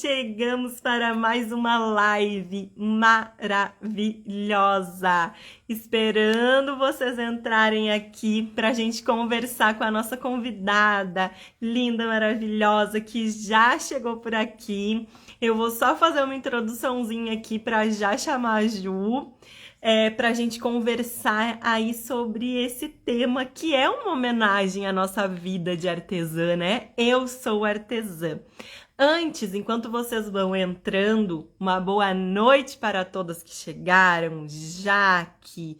chegamos para mais uma live maravilhosa. Esperando vocês entrarem aqui para a gente conversar com a nossa convidada linda, maravilhosa, que já chegou por aqui. Eu vou só fazer uma introduçãozinha aqui para já chamar a Ju. Para a gente conversar aí sobre esse tema que é uma homenagem à nossa vida de artesã, né? Eu sou artesã. Antes, enquanto vocês vão entrando, uma boa noite para todas que chegaram, Jaque,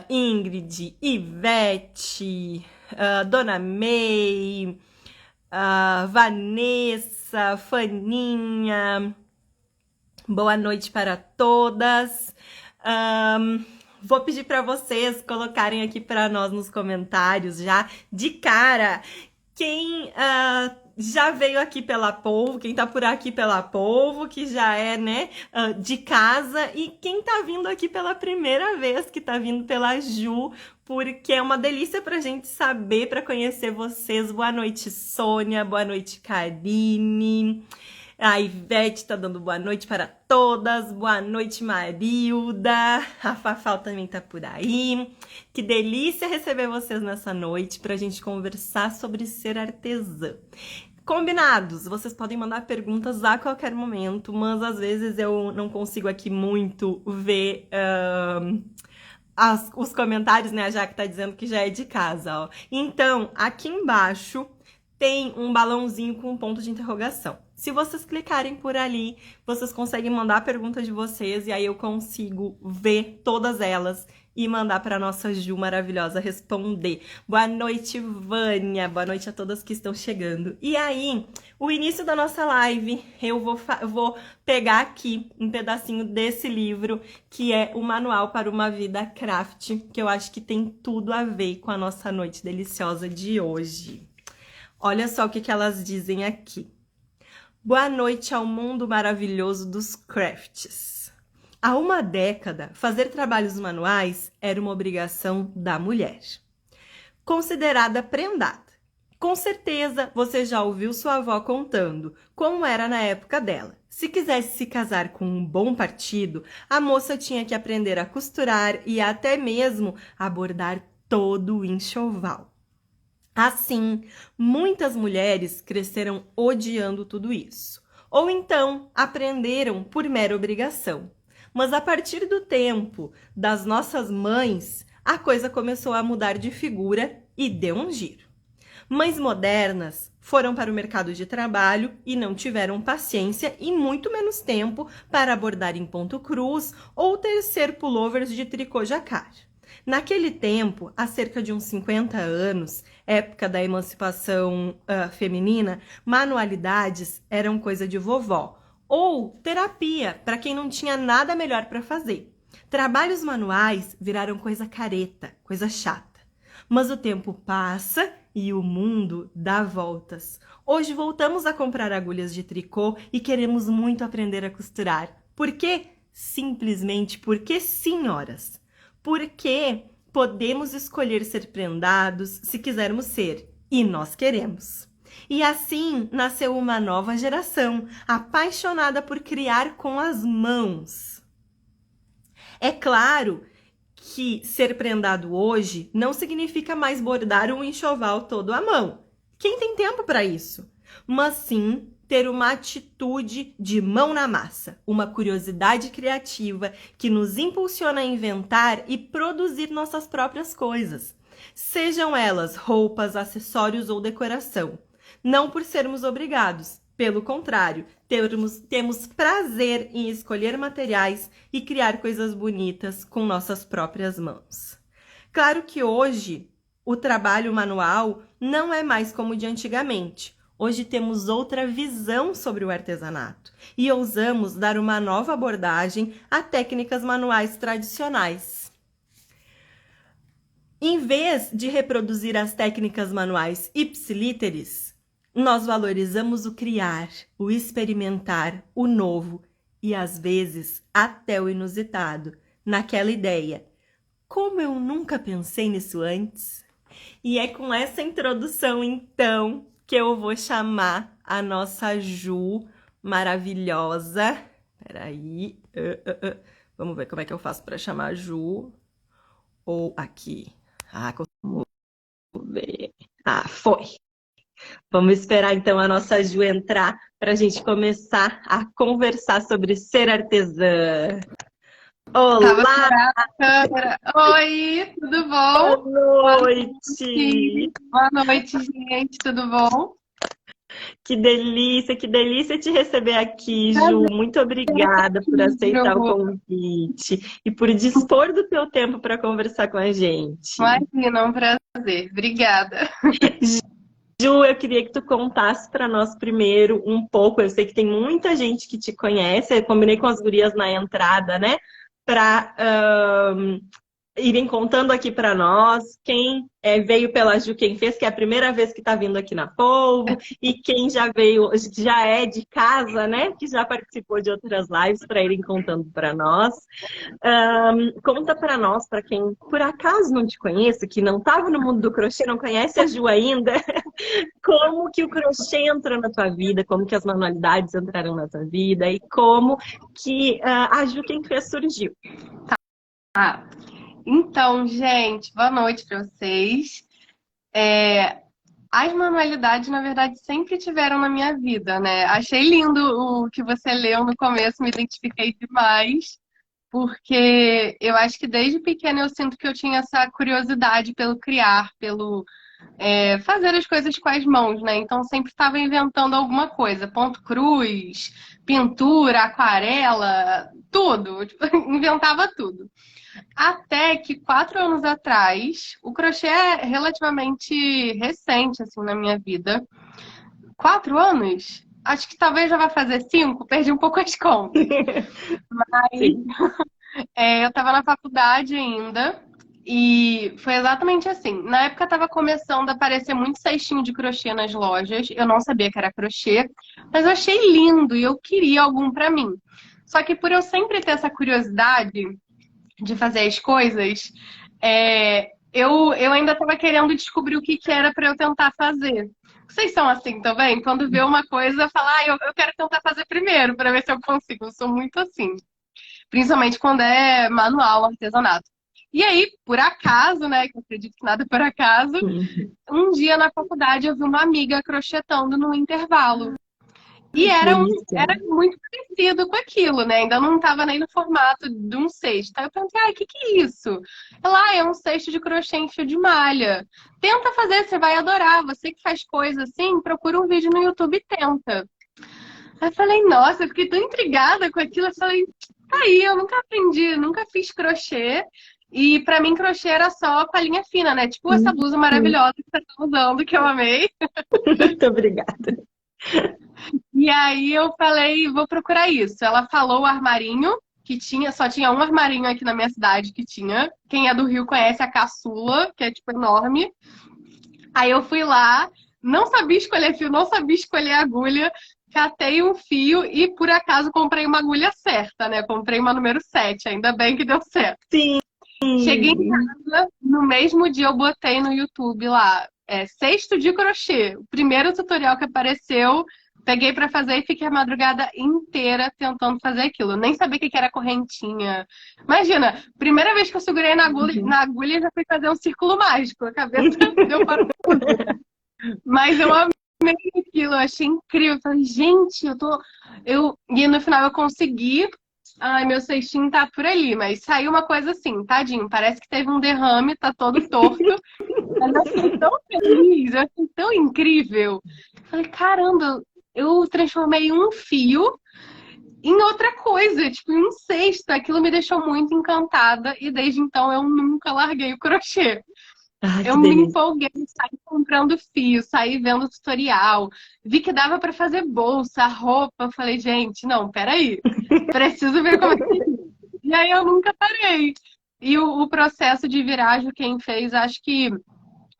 Ingrid, Ivete, Dona May, Vanessa, Faninha, boa noite para todas. Vou pedir para vocês colocarem aqui para nós nos comentários já de cara quem já veio aqui pela Polvo, quem tá por aqui pela Polvo, que já é, né, de casa, e quem tá vindo aqui pela primeira vez, que tá vindo pela Ju, porque é uma delícia pra gente saber, pra conhecer vocês. Boa noite, Sônia, boa noite, Karine. A Ivete tá dando boa noite para todas. Boa noite, Marilda. A Fafal também tá por aí. Que delícia receber vocês nessa noite pra gente conversar sobre ser artesã. Combinados, vocês podem mandar perguntas a qualquer momento, mas às vezes eu não consigo aqui muito ver os comentários, né? A Jaque tá dizendo que já é de casa, ó. Então, aqui embaixo tem um balãozinho com um ponto de interrogação. Se vocês clicarem por ali, vocês conseguem mandar a pergunta de vocês e aí eu consigo ver todas elas e mandar para nossa Ju maravilhosa responder. Boa noite, Vânia. Boa noite a todas que estão chegando. E aí, o início da nossa live, eu vou pegar aqui um pedacinho desse livro, que é o Manual para uma Vida Craft, que eu acho que tem tudo a ver com a nossa noite deliciosa de hoje. Olha só o que elas dizem aqui. Boa noite ao mundo maravilhoso dos crafts. Há uma década, fazer trabalhos manuais era uma obrigação da mulher, considerada prendada. Com certeza, você já ouviu sua avó contando como era na época dela. Se quisesse se casar com um bom partido, a moça tinha que aprender a costurar e até mesmo a bordar todo o enxoval. Assim, muitas mulheres cresceram odiando tudo isso. Ou então, aprenderam por mera obrigação. Mas a partir do tempo das nossas mães, a coisa começou a mudar de figura e deu um giro. Mães modernas foram para o mercado de trabalho e não tiveram paciência e muito menos tempo para bordar em ponto cruz ou tecer pullovers de tricô jacquard. Naquele tempo, há cerca de uns 50 anos, época da emancipação feminina, manualidades eram coisa de vovó, ou terapia para quem não tinha nada melhor para fazer. Trabalhos manuais viraram coisa careta, coisa chata. Mas o tempo passa e o mundo dá voltas. Hoje voltamos a comprar agulhas de tricô e queremos muito aprender a costurar. Por quê? Simplesmente porque, senhoras, porque podemos escolher ser prendados se quisermos ser, e nós queremos. E assim nasceu uma nova geração, apaixonada por criar com as mãos. É claro que ser prendado hoje não significa mais bordar um enxoval todo à mão. Quem tem tempo para isso? Mas sim ter uma atitude de mão na massa, uma curiosidade criativa que nos impulsiona a inventar e produzir nossas próprias coisas, sejam elas roupas, acessórios ou decoração. Não por sermos obrigados, pelo contrário, temos prazer em escolher materiais e criar coisas bonitas com nossas próprias mãos. Claro que hoje o trabalho manual não é mais como de antigamente. Hoje temos outra visão sobre o artesanato e ousamos dar uma nova abordagem a técnicas manuais tradicionais. Em vez de reproduzir as técnicas manuais ipsilíteres, nós valorizamos o criar, o experimentar, o novo e, às vezes, até o inusitado, naquela ideia. Como eu nunca pensei nisso antes? E é com essa introdução, então, que eu vou chamar a nossa Ju maravilhosa. Peraí. Vamos ver como é que eu faço para chamar a Ju. Ou aqui. Ah, como ver. Ah, foi. Vamos esperar então a nossa Ju entrar para a gente começar a conversar sobre ser artesã. Tava Olá, esperando a câmera. Oi, tudo boa bom? Boa noite! noite. Boa noite, gente. Tudo bom? Que delícia te receber aqui, Ju. Prazer, Muito obrigada por aceitar o Ju. convite e por dispor do teu tempo para conversar com a gente. Imagina, um prazer. Obrigada. Ju, eu queria que tu contasse para nós primeiro um pouco. Eu sei que tem muita gente que te conhece. Eu combinei com as gurias na entrada, né? Para irem contando aqui para nós quem veio pela Ju, quem fez, que é a primeira vez que está vindo aqui na Polvo, e quem já veio, já é de casa, né? Que já participou de outras lives, para irem contando para nós. Conta para nós, para quem por acaso não te conhece, que não estava no mundo do crochê, não conhece a Ju ainda, como que o crochê entrou na tua vida, como que as manualidades entraram na tua vida e como que a Ju, quem fez, surgiu. Ah, então, gente, boa noite para vocês. As manualidades, na verdade, sempre tiveram na minha vida, né? Achei lindo o que você leu no começo, me identifiquei demais. Porque eu acho que desde pequena eu sinto que eu tinha essa curiosidade pelo criar, pelo fazer as coisas com as mãos, né? Então sempre estava inventando alguma coisa, ponto cruz, pintura, aquarela, tudo, tipo, inventava tudo. Até que 4 anos atrás, o crochê é relativamente recente assim na minha vida. 4 anos? Acho que talvez já vai fazer 5, perdi um pouco as contas. Sim. Eu estava na faculdade ainda e foi exatamente assim. Na época estava começando a aparecer muito cestinho de crochê nas lojas. Eu não sabia que era crochê, mas eu achei lindo e eu queria algum para mim. Só que por eu sempre ter essa curiosidade de fazer as coisas, eu ainda estava querendo descobrir o que que era para eu tentar fazer. Vocês são assim também? Quando vê uma coisa, fala, eu quero tentar fazer primeiro para ver se eu consigo. Eu sou muito assim. Principalmente quando é manual, artesanato. E aí, por acaso, né, que eu acredito que nada é por acaso, um dia na faculdade eu vi uma amiga crochetando no intervalo. E Que delícia. era muito parecido com aquilo, né? Ainda não estava nem no formato de um cesto. Aí eu perguntei, o que que é isso? Ela, é um cesto de crochê em fio de malha. Tenta fazer, você vai adorar. Você que faz coisa assim, procura um vídeo no YouTube e tenta. Aí eu falei, nossa, eu fiquei tão intrigada com aquilo. Eu falei, tá aí, eu nunca aprendi, nunca fiz crochê. E pra mim, crochê era só com a linha fina, né? Tipo essa blusa maravilhosa que você tá usando, que eu amei. Muito obrigada. E aí eu falei, vou procurar isso. Ela falou o armarinho, que tinha, só tinha um armarinho aqui na minha cidade que tinha. Quem é do Rio conhece a caçula, que é tipo enorme. Aí eu fui lá, não sabia escolher fio, não sabia escolher agulha. Catei um fio e por acaso comprei uma agulha certa, né? Comprei uma número 7, ainda bem que deu certo. Sim. Cheguei em casa, no mesmo dia eu botei no YouTube lá, cesto de crochê. O primeiro tutorial que apareceu, peguei pra fazer e fiquei a madrugada inteira tentando fazer aquilo. Eu nem sabia o que que era correntinha. Imagina, primeira vez que eu segurei na agulha já fui fazer um círculo mágico. A cabeça deu para tudo. Mas eu amei aquilo, eu achei incrível. Eu falei, gente, E no final eu consegui. Ai, meu cestinho tá por ali, mas saiu uma coisa assim, tadinho. Parece que teve um derrame, tá todo torto. Mas eu fiquei tão feliz, eu achei tão incrível. Falei, caramba, eu transformei um fio em outra coisa, tipo, em um cesto. Aquilo me deixou muito encantada e desde então eu nunca larguei o crochê. Ai, Eu que me delícia. empolguei, saí comprando fio, saí vendo tutorial, vi que dava pra fazer bolsa, roupa. Eu falei, gente, não, peraí, preciso ver como é que é. E aí eu nunca parei. E o processo de viragem, quem fez, acho que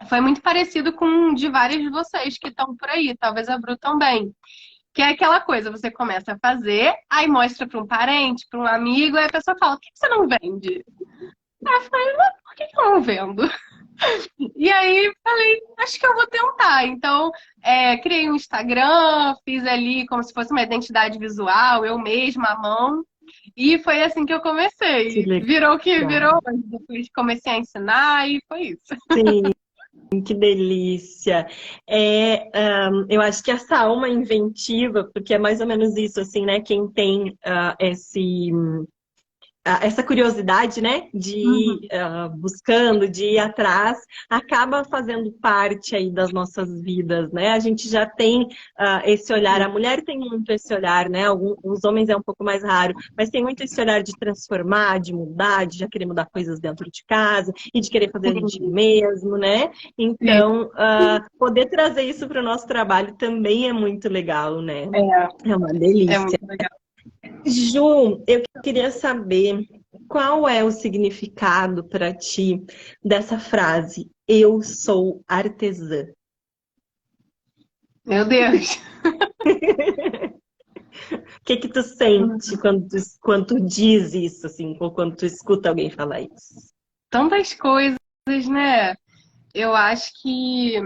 foi muito parecido com um de vários de vocês que estão por aí, talvez a Bru também. Que é aquela coisa, você começa a fazer, aí mostra para um parente, para um amigo, aí a pessoa fala, por que você não vende? Aí eu falei, mas por que eu não vendo? E aí falei, acho que eu vou tentar. Então, criei um Instagram, fiz ali como se fosse uma identidade visual, eu mesma, à mão. E foi assim que eu Que comecei. Virou o que legal. virou. Depois comecei a ensinar e foi isso. Sim, que delícia. Eu acho que essa alma inventiva, porque é mais ou menos isso, assim, né? Quem tem essa curiosidade, né, de Uhum. ir buscando, de ir atrás, acaba fazendo parte aí das nossas vidas, né? A gente já tem esse olhar, a mulher tem muito esse olhar, né? Os homens é um pouco mais raro, mas tem muito esse olhar de transformar, de mudar, de já querer mudar coisas dentro de casa e de querer fazer a gente Sim, mesmo, né? sim. Então, poder trazer isso para o nosso trabalho também é muito legal, né? É uma É delícia. muito legal. Ju, eu queria saber qual é o significado para ti dessa frase, eu sou artesã. Meu Deus. O que que tu sente quando tu diz isso, assim, ou quando tu escuta alguém falar isso? Tantas coisas, né? Eu acho que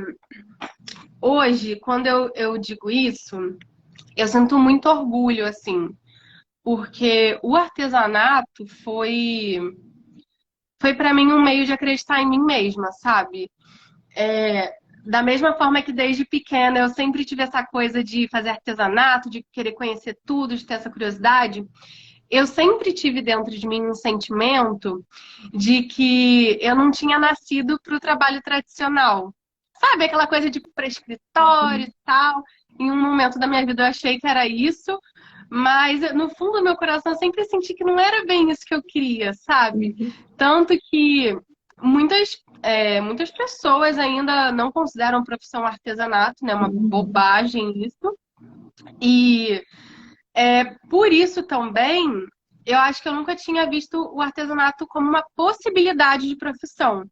hoje, quando eu digo isso, eu sinto muito orgulho, assim, porque o artesanato foi para mim um meio de acreditar em mim mesma, sabe? Da mesma forma que desde pequena eu sempre tive essa coisa de fazer artesanato, de querer conhecer tudo, de ter essa curiosidade, eu sempre tive dentro de mim um sentimento de que eu não tinha nascido para o trabalho tradicional. Sabe, aquela coisa de ir para escritório e tal. Em um momento da minha vida eu achei que era isso, mas no fundo do meu coração eu sempre senti que não era bem isso que eu queria, sabe? Uhum. Tanto que muitas pessoas ainda não consideram profissão artesanato, né? Uma Uhum. bobagem isso. E por isso também, eu acho que eu nunca tinha visto o artesanato como uma possibilidade de profissão.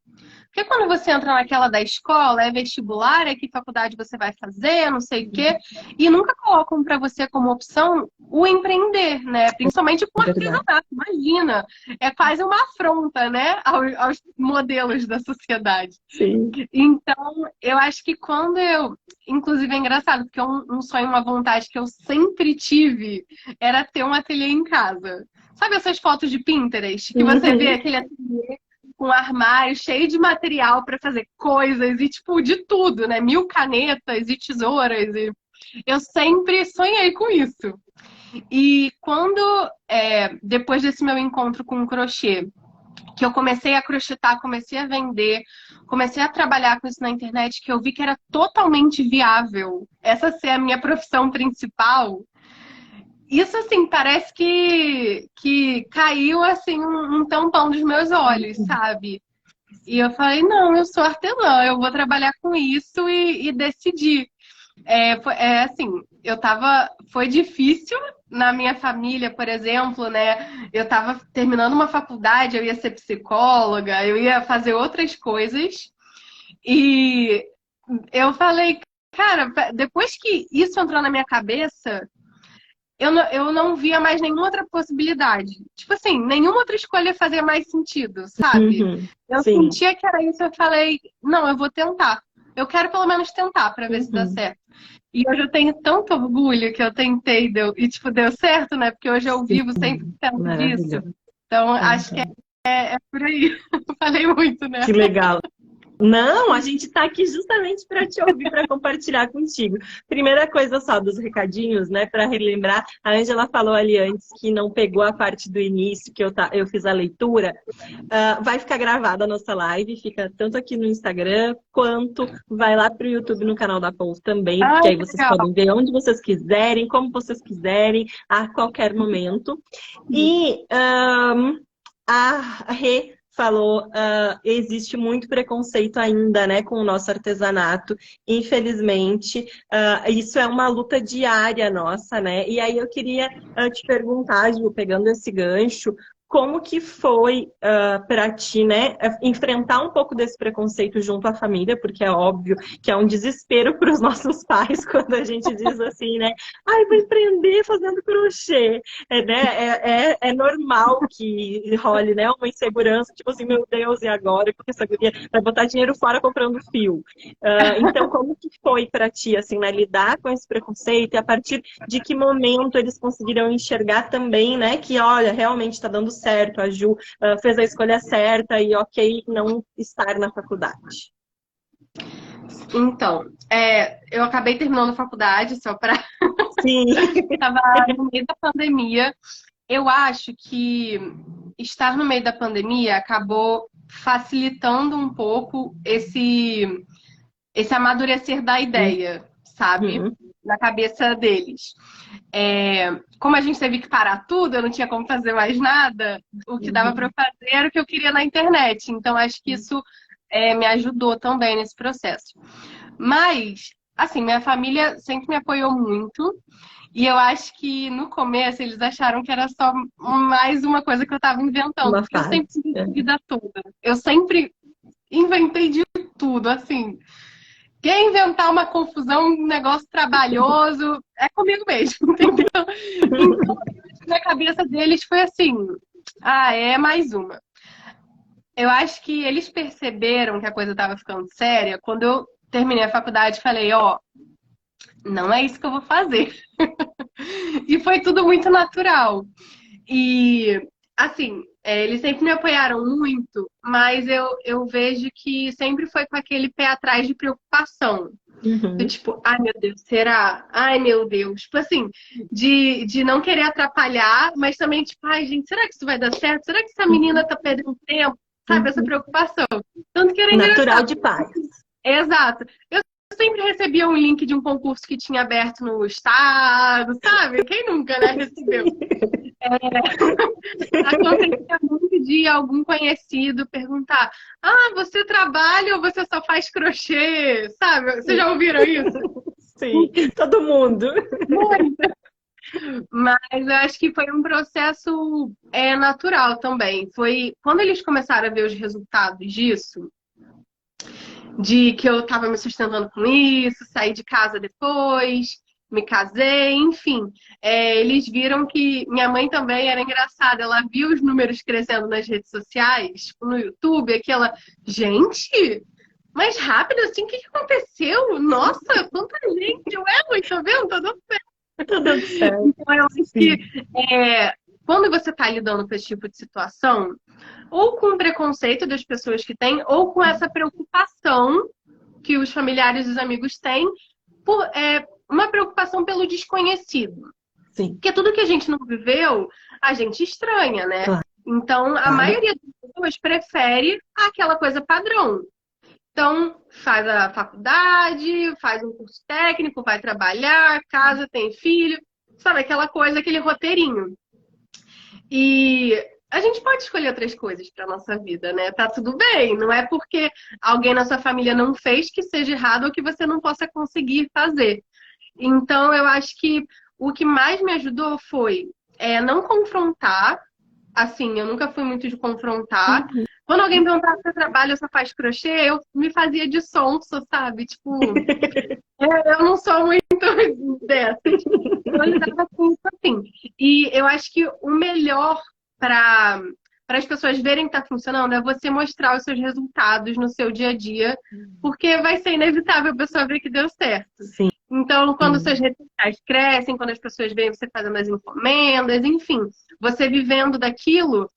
Porque quando você entra naquela da escola, é vestibular, é que faculdade você vai fazer, não sei o quê, e nunca colocam para você como opção o empreender, né? Principalmente com É verdade. artesanato. Imagina, é quase uma afronta, né, aos modelos da sociedade. Sim. Então, eu acho que inclusive é engraçado, porque um sonho, uma vontade que eu sempre tive era ter um ateliê em casa. Sabe essas fotos de Pinterest que você vê Uhum. aquele ateliê com um armário cheio de material para fazer coisas e tipo de tudo, né? 1.000 canetas e tesouras. E eu sempre sonhei com isso. E depois desse meu encontro com o crochê, que eu comecei a crochetar, comecei a vender, comecei a trabalhar com isso na internet, que eu vi que era totalmente viável essa ser a minha profissão principal. Isso, assim, parece que caiu, assim, um tampão dos meus olhos, sabe? E eu falei, não, eu sou artesã, eu vou trabalhar com isso e decidi. Assim, foi difícil na minha família, por exemplo, né? Eu tava terminando uma faculdade, eu ia ser psicóloga, eu ia fazer outras coisas. E eu falei, cara, depois que isso entrou na minha cabeça, eu não via mais nenhuma outra possibilidade. Tipo assim, nenhuma outra escolha fazia mais sentido, sabe? Uhum. Eu Sim. sentia que era isso, eu falei, não, eu vou tentar. Eu quero pelo menos tentar para ver se dá Uhum. certo. E hoje eu tenho tanto orgulho que eu tentei e tipo, deu certo, né? Porque hoje eu Sim. vivo 100% disso. Maravilhoso. Então, acho que Uhum. é por aí. Falei muito, né? Que legal. Não, a gente está aqui justamente para te ouvir, para compartilhar contigo. Primeira coisa só dos recadinhos, né? Para relembrar, a Ângela falou ali antes que não pegou a parte do início, que eu fiz a leitura. Vai ficar gravada a nossa live, fica tanto aqui no Instagram, quanto vai lá para o YouTube no canal da Pons também, porque Ai, aí que vocês legal. podem ver onde vocês quiserem, como vocês quiserem, a qualquer momento. E a Rê falou, existe muito preconceito ainda, né, com o nosso artesanato. Infelizmente, isso é uma luta diária nossa, né? E aí eu queria te perguntar, Ju, pegando esse gancho, como que foi para ti, né, enfrentar um pouco desse preconceito junto à família, porque é óbvio que é um desespero para os nossos pais quando a gente diz assim, né, ai, vou empreender fazendo crochê, é normal que role, né, uma insegurança, tipo assim, meu Deus, e agora? Porque essa guria vai botar dinheiro fora comprando fio. Então, como que foi para ti, assim, né, lidar com esse preconceito e a partir de que momento eles conseguiram enxergar também, né, que, olha, realmente está dando certo, a Ju fez a escolha certa e ok não estar na faculdade. Então, eu acabei terminando a faculdade, só para... Sim. Estava no meio da pandemia. Eu acho que estar no meio da pandemia acabou facilitando um pouco esse amadurecer da ideia, sabe? Uhum. Na cabeça deles. Como a gente teve que parar tudo, eu não tinha como fazer mais nada, o que dava para eu fazer era o que eu queria na internet. Então, acho que isso me ajudou também nesse processo. Mas, assim, minha família sempre me apoiou muito. E eu acho que no começo eles acharam que era só mais uma coisa que eu estava inventando. Porque eu sempre tive a vida toda. Eu sempre inventei de tudo, assim. Quer inventar uma confusão, um negócio trabalhoso, é comigo mesmo, entendeu? Então, na cabeça deles foi assim, é mais uma. Eu acho que eles perceberam que a coisa estava ficando séria quando eu terminei a faculdade e falei, não é isso que eu vou fazer. E foi tudo muito natural. E, assim, eles sempre me apoiaram muito, mas eu vejo que sempre foi com aquele pé atrás de preocupação. Do tipo, ai meu Deus, será? Ai meu Deus. Tipo assim, de não querer atrapalhar, mas também, tipo, ai gente, será que isso vai dar certo? Será que essa menina tá perdendo tempo? Sabe, essa preocupação. Tanto que era Natural engraçado. de paz. Exato. Eu sempre recebia um link de um concurso que tinha aberto no estado, sabe? Quem nunca, né, recebeu? Acontecia muito de algum conhecido perguntar: você trabalha ou você só faz crochê? Sabe? Vocês já ouviram isso? Sim, todo mundo. Muito. Mas eu acho que foi um processo natural também. Foi quando eles começaram a ver os resultados disso, de que eu estava me sustentando com isso, saí de casa depois, me casei, enfim. Eles viram que minha mãe também era engraçada, ela viu os números crescendo nas redes sociais, tipo, no YouTube, aquela, gente, mais rápido assim, o que aconteceu? Nossa, quanta gente, mãe, tá vendo? Tá dando certo. Tá dando certo. Então, eu acho que quando você está lidando com esse tipo de situação, ou com o preconceito das pessoas que têm, ou com essa preocupação que os familiares e os amigos têm, por uma preocupação pelo desconhecido. Sim. Porque tudo que a gente não viveu, a gente estranha, né? Claro. Então, a maioria das pessoas prefere aquela coisa padrão. Então, faz a faculdade, faz um curso técnico, vai trabalhar, casa, tem filho, sabe? Aquela coisa, aquele roteirinho. E a gente pode escolher outras coisas para nossa vida, né? Tá tudo bem. Não é porque alguém na sua família não fez que seja errado ou que você não possa conseguir fazer. Então, eu acho que o que mais me ajudou foi não confrontar. Assim, eu nunca fui muito de confrontar. Quando alguém perguntava se eu trabalho ou se eu faço crochê, eu me fazia de sonso, sabe? Tipo, eu não sou muito dessas. Eu lidava com isso assim. E eu acho que o melhor para as pessoas verem que está funcionando é você mostrar os seus resultados no seu dia a dia, porque vai ser inevitável a pessoa ver que deu certo. Sim. Então, quando suas redes sociais crescem, quando as pessoas veem você fazendo as encomendas, enfim, você vivendo daquilo,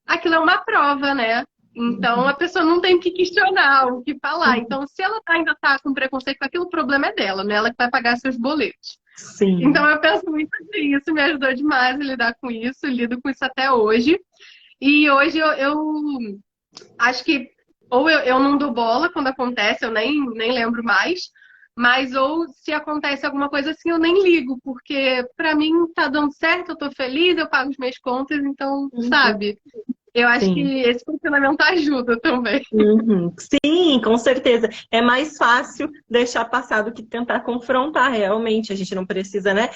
aquilo é uma prova, né? Então, a pessoa não tem o que questionar, o que falar. Então, se ela ainda está com preconceito com aquilo, o problema é dela, não é ela que vai pagar seus boletos. Sim. Então, eu penso muito assim, isso me ajudou demais a lidar com isso, lido com isso até hoje. E hoje eu acho que ou eu não dou bola quando acontece, eu nem lembro mais, mas ou se acontece alguma coisa assim, eu nem ligo, porque pra mim tá dando certo, eu tô feliz, eu pago as minhas contas, então, sabe? Eu acho que Sim. esse funcionamento ajuda também. Uhum. Sim, com certeza. É mais fácil deixar passar do que tentar confrontar realmente. A gente não precisa, né?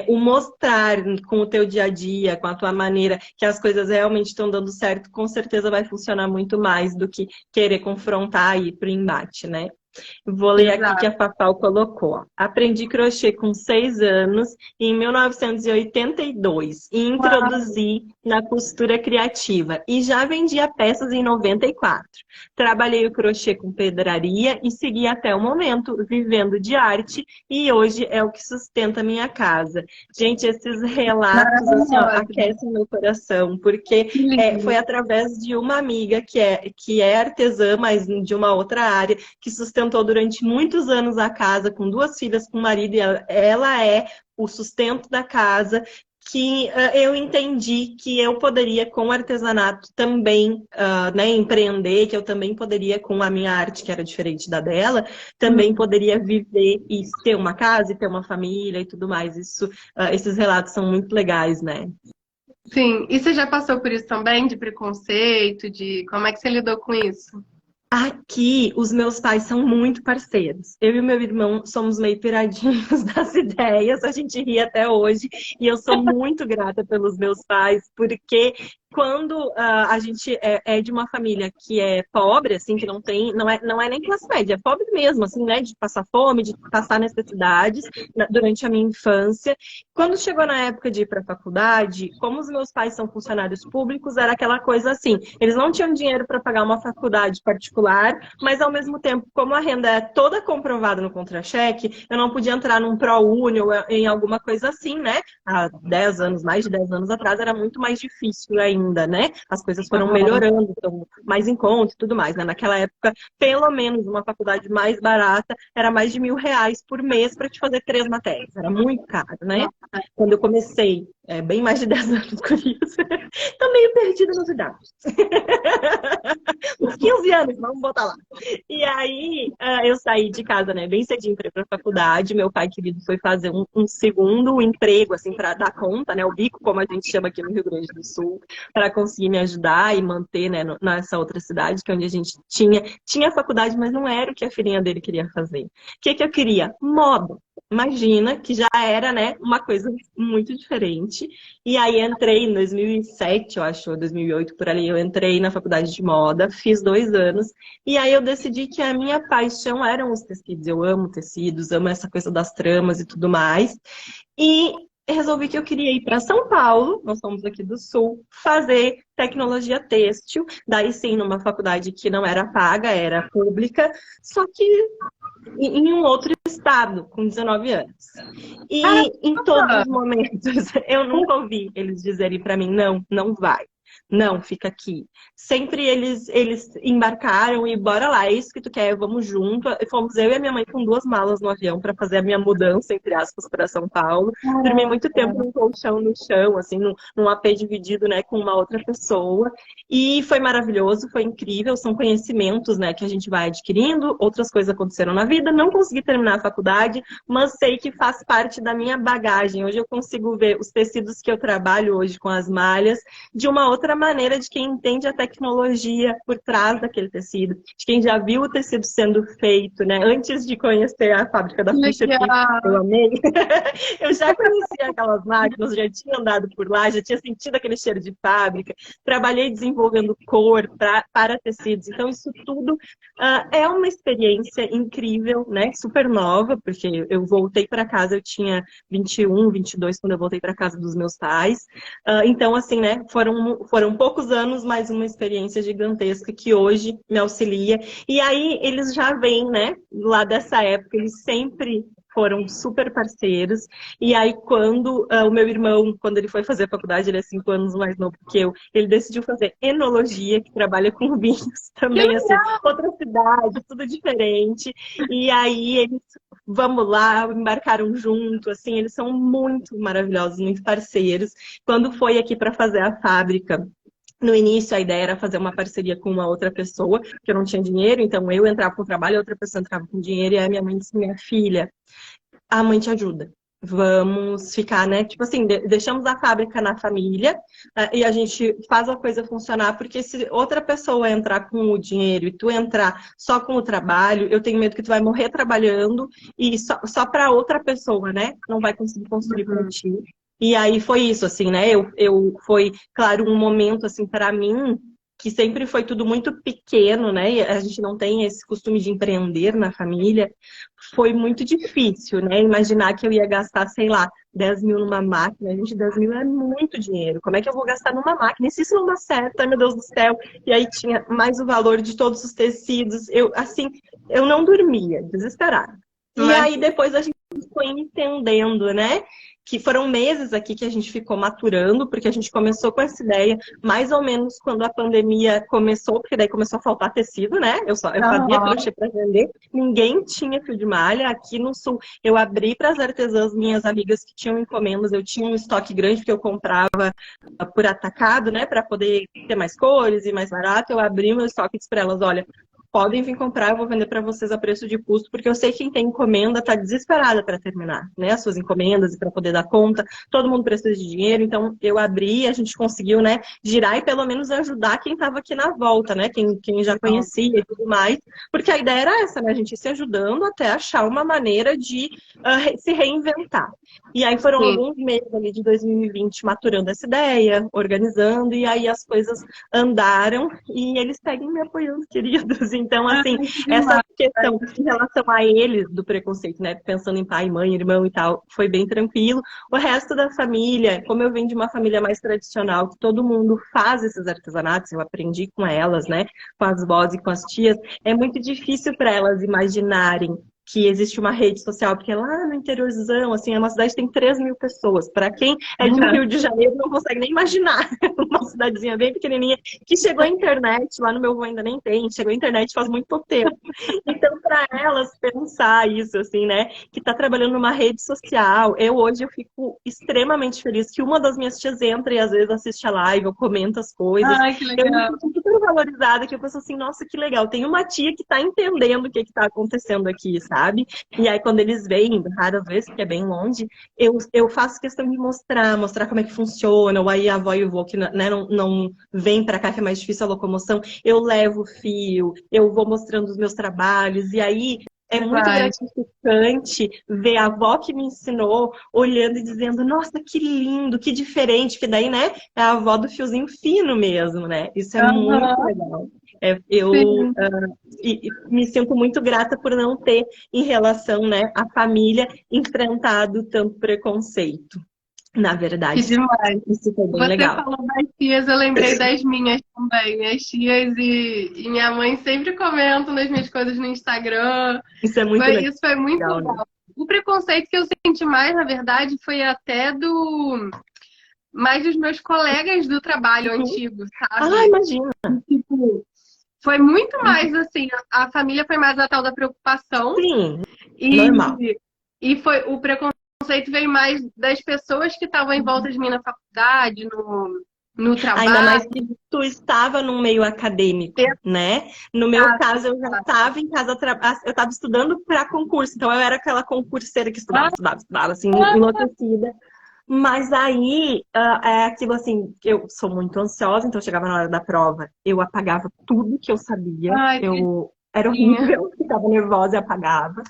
O mostrar com o teu dia a dia, com a tua maneira, que as coisas realmente estão dando certo, com certeza vai funcionar muito mais do que querer confrontar e ir pro embate, né? Vou ler aqui que Exato. a Fafal colocou. Ó. Aprendi crochê com 6 anos, em 1982, e Uau. introduzi na costura criativa. E já vendia peças em 94. Trabalhei o crochê com pedraria e segui até o momento, vivendo de arte, e hoje é o que sustenta a minha casa. Gente, esses relatos, assim, ó, Maravilhosa. aquecem meu coração, porque Que foi lindo. através de uma amiga que é artesã, mas de uma outra área, que sustentou durante muitos anos a casa, com 2 filhas, com o marido, e ela é o sustento da casa, que eu entendi que eu poderia, com o artesanato, também né, empreender, que eu também poderia, com a minha arte, que era diferente da dela, também poderia viver e ter uma casa e ter uma família e tudo mais. Esses relatos são muito legais, né? Sim. E você já passou por isso também, de preconceito, de como é que você lidou com isso? Aqui, os meus pais são muito parceiros. Eu e o meu irmão somos meio piradinhos das ideias, a gente ri até hoje. E eu sou muito grata pelos meus pais, porque quando a gente é de uma família que é pobre, assim, que não é nem classe média, é pobre mesmo, assim, né? De passar fome, de passar necessidades durante a minha infância. Quando chegou na época de ir para a faculdade, como os meus pais são funcionários públicos, era aquela coisa assim, eles não tinham dinheiro para pagar uma faculdade particular, mas ao mesmo tempo, como a renda é toda comprovada no contra-cheque, eu não podia entrar num ProUni ou em alguma coisa assim, né? Há 10 anos, mais de 10 anos atrás, era muito mais difícil ainda, né? As coisas foram Aham. melhorando, estão mais em conta e tudo mais, né? Naquela época, pelo menos uma faculdade mais barata era mais de R$ 1.000 por mês para te fazer 3 matérias. Era muito caro, né? Quando eu comecei, bem mais de 10 anos com isso, tô meio perdida nos dados. Uns 15 anos, vamos botar lá. E aí, eu saí de casa, né, bem cedinho para ir pra faculdade. Meu pai querido foi fazer um segundo emprego, assim, para dar conta, né, o bico, como a gente chama aqui no Rio Grande do Sul, para conseguir me ajudar e manter, né, nessa outra cidade, que é onde a gente tinha faculdade, mas não era o que a filhinha dele queria fazer. O que eu queria? Moda. Imagina que já era, né, uma coisa muito diferente. E aí entrei em 2007, eu acho, ou 2008, por ali, eu entrei na faculdade de moda, fiz 2 anos, e aí eu decidi que a minha paixão eram os tecidos. Eu amo tecidos, amo essa coisa das tramas e tudo mais. E resolvi que eu queria ir para São Paulo, nós somos aqui do Sul, fazer tecnologia têxtil, daí sim, numa faculdade que não era paga, era pública, só que em um outro estado, com 19 anos. E em todos os momentos, eu nunca ouvi eles dizerem para mim, não, não vai. Não, fica aqui. Sempre eles embarcaram e bora lá, é isso que tu quer, vamos junto. Fomos eu e a minha mãe com 2 malas no avião para fazer a minha mudança, entre aspas, para São Paulo. Dormi muito tempo num colchão no chão, assim, num AP dividido, né, com uma outra pessoa. E foi maravilhoso, foi incrível. São conhecimentos, né, que a gente vai adquirindo. Outras coisas aconteceram na vida. Não consegui terminar a faculdade, mas sei que faz parte da minha bagagem. Hoje eu consigo ver os tecidos que eu trabalho hoje com as malhas de uma outra maneira, de quem entende a tecnologia por trás daquele tecido, de quem já viu o tecido sendo feito, né? Antes de conhecer a fábrica da Fischer, que eu Legal. amei, eu já conhecia aquelas máquinas, já tinha andado por lá, já tinha sentido aquele cheiro de fábrica, trabalhei desenvolvendo cor para tecidos, então isso tudo é uma experiência incrível, né? Super nova, porque eu voltei para casa, eu tinha 21, 22 quando eu voltei para casa dos meus pais. Então, assim, né? Foram poucos anos, mas uma experiência gigantesca que hoje me auxilia. E aí eles já vêm, né? Lá dessa época, eles sempre foram super parceiros. E aí, quando o meu irmão, quando ele foi fazer a faculdade, ele é 5 anos mais novo que eu, ele decidiu fazer enologia, que trabalha com vinhos Que também, assim, legal. outra cidade, tudo diferente. E aí eles, vamos lá, embarcaram junto, assim, eles são muito maravilhosos, muito parceiros. Quando foi aqui para fazer a fábrica, no início, a ideia era fazer uma parceria com uma outra pessoa, que eu não tinha dinheiro, então eu entrava com o trabalho, a outra pessoa entrava com dinheiro, e aí minha mãe disse, minha filha, a mãe te ajuda. vamos ficar, né? Tipo assim, deixamos a fábrica na família, e a gente faz a coisa funcionar, porque se outra pessoa entrar com o dinheiro e tu entrar só com o trabalho, eu tenho medo que tu vai morrer trabalhando e só para outra pessoa, né? Não vai conseguir construir Uhum. contigo. E aí foi isso, assim, né? Foi, claro, um momento, assim, para mim, que sempre foi tudo muito pequeno, né? E a gente não tem esse costume de empreender na família. Foi muito difícil, né? Imaginar que eu ia gastar, sei lá, 10 mil numa máquina. Gente, 10 mil é muito dinheiro. Como é que eu vou gastar numa máquina? E se isso não dá certo? Ai, meu Deus do céu. E aí tinha mais o valor de todos os tecidos. Eu não dormia, desesperada. E Mas, aí depois a gente foi entendendo, né? Que foram meses aqui que a gente ficou maturando, porque a gente começou com essa ideia mais ou menos quando a pandemia começou, porque daí começou a faltar tecido, né? Eu fazia aham. crochê para vender, ninguém tinha fio de malha. Aqui no sul, eu abri para as artesãs, minhas amigas que tinham encomendas, eu tinha um estoque grande, porque eu comprava por atacado, né? Para poder ter mais cores e mais barato. Eu abri meu estoque e disse para elas: olha, podem vir comprar, eu vou vender para vocês a preço de custo, porque eu sei que quem tem encomenda está desesperada para terminar, né? As suas encomendas e para poder dar conta. Todo mundo precisa de dinheiro, então eu abri, a gente conseguiu, né, girar e pelo menos ajudar quem estava aqui na volta, né? Quem já conhecia e tudo mais. Porque a ideia era essa, né? A gente ir se ajudando até achar uma maneira de se reinventar. E aí foram Sim. alguns meses ali de 2020 maturando essa ideia, organizando, e aí as coisas andaram e eles seguem me apoiando, queridos. Então, assim, Ai, que essa demais. questão em relação a eles do preconceito, né? Pensando em pai, mãe, irmão e tal, foi bem tranquilo. O resto da família, como eu venho de uma família mais tradicional, que todo mundo faz esses artesanatos, eu aprendi com elas, né? Com as vós e com as tias, é muito difícil para elas imaginarem que existe uma rede social, porque lá no interiorzão, assim, é uma cidade que tem 3 mil pessoas. Para quem é de um Rio de Janeiro, não consegue nem imaginar. Uma cidadezinha bem pequenininha, que chegou a internet, lá no meu avô ainda nem tem, chegou a internet faz muito pouco tempo. Então, para elas pensar isso, assim, né, que está trabalhando numa rede social, hoje eu fico extremamente feliz que uma das minhas tias entra e às vezes assiste a live, ou comenta as coisas. Ai, que Eu me legal. sinto super valorizada, que eu penso assim, nossa, que legal, tem uma tia que está entendendo o que está acontecendo aqui, sabe? E aí, quando eles vêm, raras vezes, porque é bem longe, eu faço questão de mostrar como é que funciona, ou aí a avó e o vô que, né, não vem para cá, que é mais difícil a locomoção, eu levo o fio, eu vou mostrando os meus trabalhos, e aí é muito Demais. gratificante ver a avó que me ensinou olhando e dizendo, nossa, que lindo, que diferente, porque daí, né, é a avó do fiozinho fino mesmo, né? Isso é muito Aham. legal. Eu Sim. e me sinto muito grata por não ter, em relação, né, à família, enfrentado tanto preconceito. Na Que verdade, demais. isso foi bem Você legal. falou das tias, eu lembrei das minhas também. Minhas tias e minha mãe sempre comentam nas minhas coisas no Instagram. Isso é muito Isso foi muito legal, né? legal. O preconceito que eu senti mais, na verdade, foi até do mais dos meus colegas do trabalho Uhum. antigo, Ah, sabe? imagina. Tipo, foi muito mais assim, a família foi mais a tal da preocupação Sim, normal. e foi o preconceito veio mais das pessoas que estavam em volta de mim na faculdade, no Ainda trabalho. mais que tu estava num meio acadêmico, né? No meu caso, eu já estava em casa, eu estava estudando para concurso, então eu era aquela concurseira que estudava, assim, enlouquecida. Mas aí, é aquilo assim, eu sou muito ansiosa, então chegava na hora da prova, eu apagava tudo que eu sabia, Ai, era tadinha. horrível, ficava nervosa e apagava.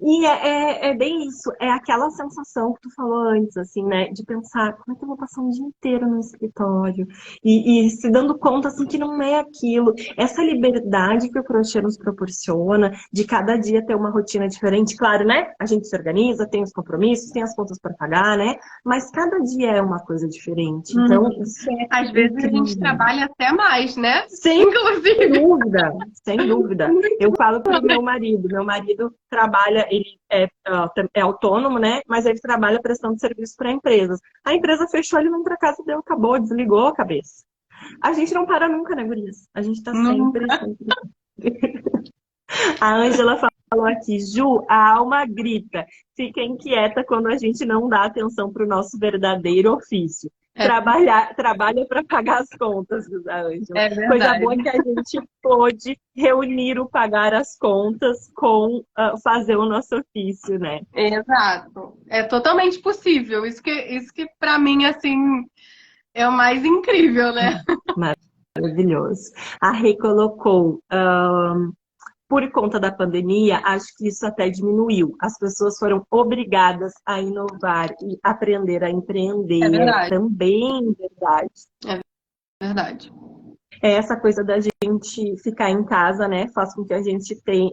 E é bem isso, é aquela sensação que tu falou antes, assim, né? De pensar, como é que eu vou passar um dia inteiro no escritório? E se dando conta, assim, que não é aquilo. Essa liberdade que o crochê nos proporciona, de cada dia ter uma rotina diferente. Claro, né? A gente se organiza, tem os compromissos, tem as contas para pagar, né? Mas cada dia é uma coisa diferente. Então, Uhum. isso é Às vezes a gente incrível. trabalha até mais, né? Sem Inclusive. dúvida, sem dúvida. Eu falo para o meu marido trabalha, ele é autônomo, né? Mas ele trabalha prestando serviço para empresas. A empresa fechou, ele não para casa, deu, acabou, desligou a cabeça. A gente não para nunca, né, gurias? A gente tá sempre, Nunca. sempre. A Ângela falou aqui, Ju, a alma grita. Fica inquieta quando a gente não dá atenção para o nosso verdadeiro ofício. É, trabalha para pagar as contas, da Ângela. é Coisa boa verdade. que a gente pôde reunir o pagar as contas com fazer o nosso ofício, né? Exato. É totalmente possível. Isso que para mim, assim, é o mais incrível, né? Maravilhoso. A Rei colocou, por conta da pandemia, acho que isso até diminuiu. As pessoas foram obrigadas a inovar e aprender a É empreender. É verdade. também verdade. É verdade. Essa coisa da gente ficar em casa, né, faz com que a gente tenha,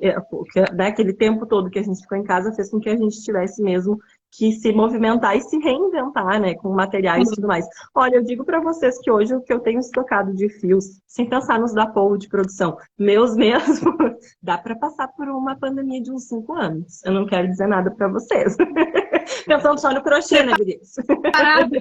daquele tempo todo que a gente ficou em casa, fez com que a gente tivesse mesmo que se movimentar e se reinventar, né, com materiais e tudo mais. Olha, eu digo para vocês que hoje o que eu tenho estocado de fios, sem pensar nos da Paul de produção, meus mesmo, dá para passar por uma pandemia de uns 5 anos. Eu não quero dizer nada para vocês. Pensando só no crochê, né, Gurias? Parada.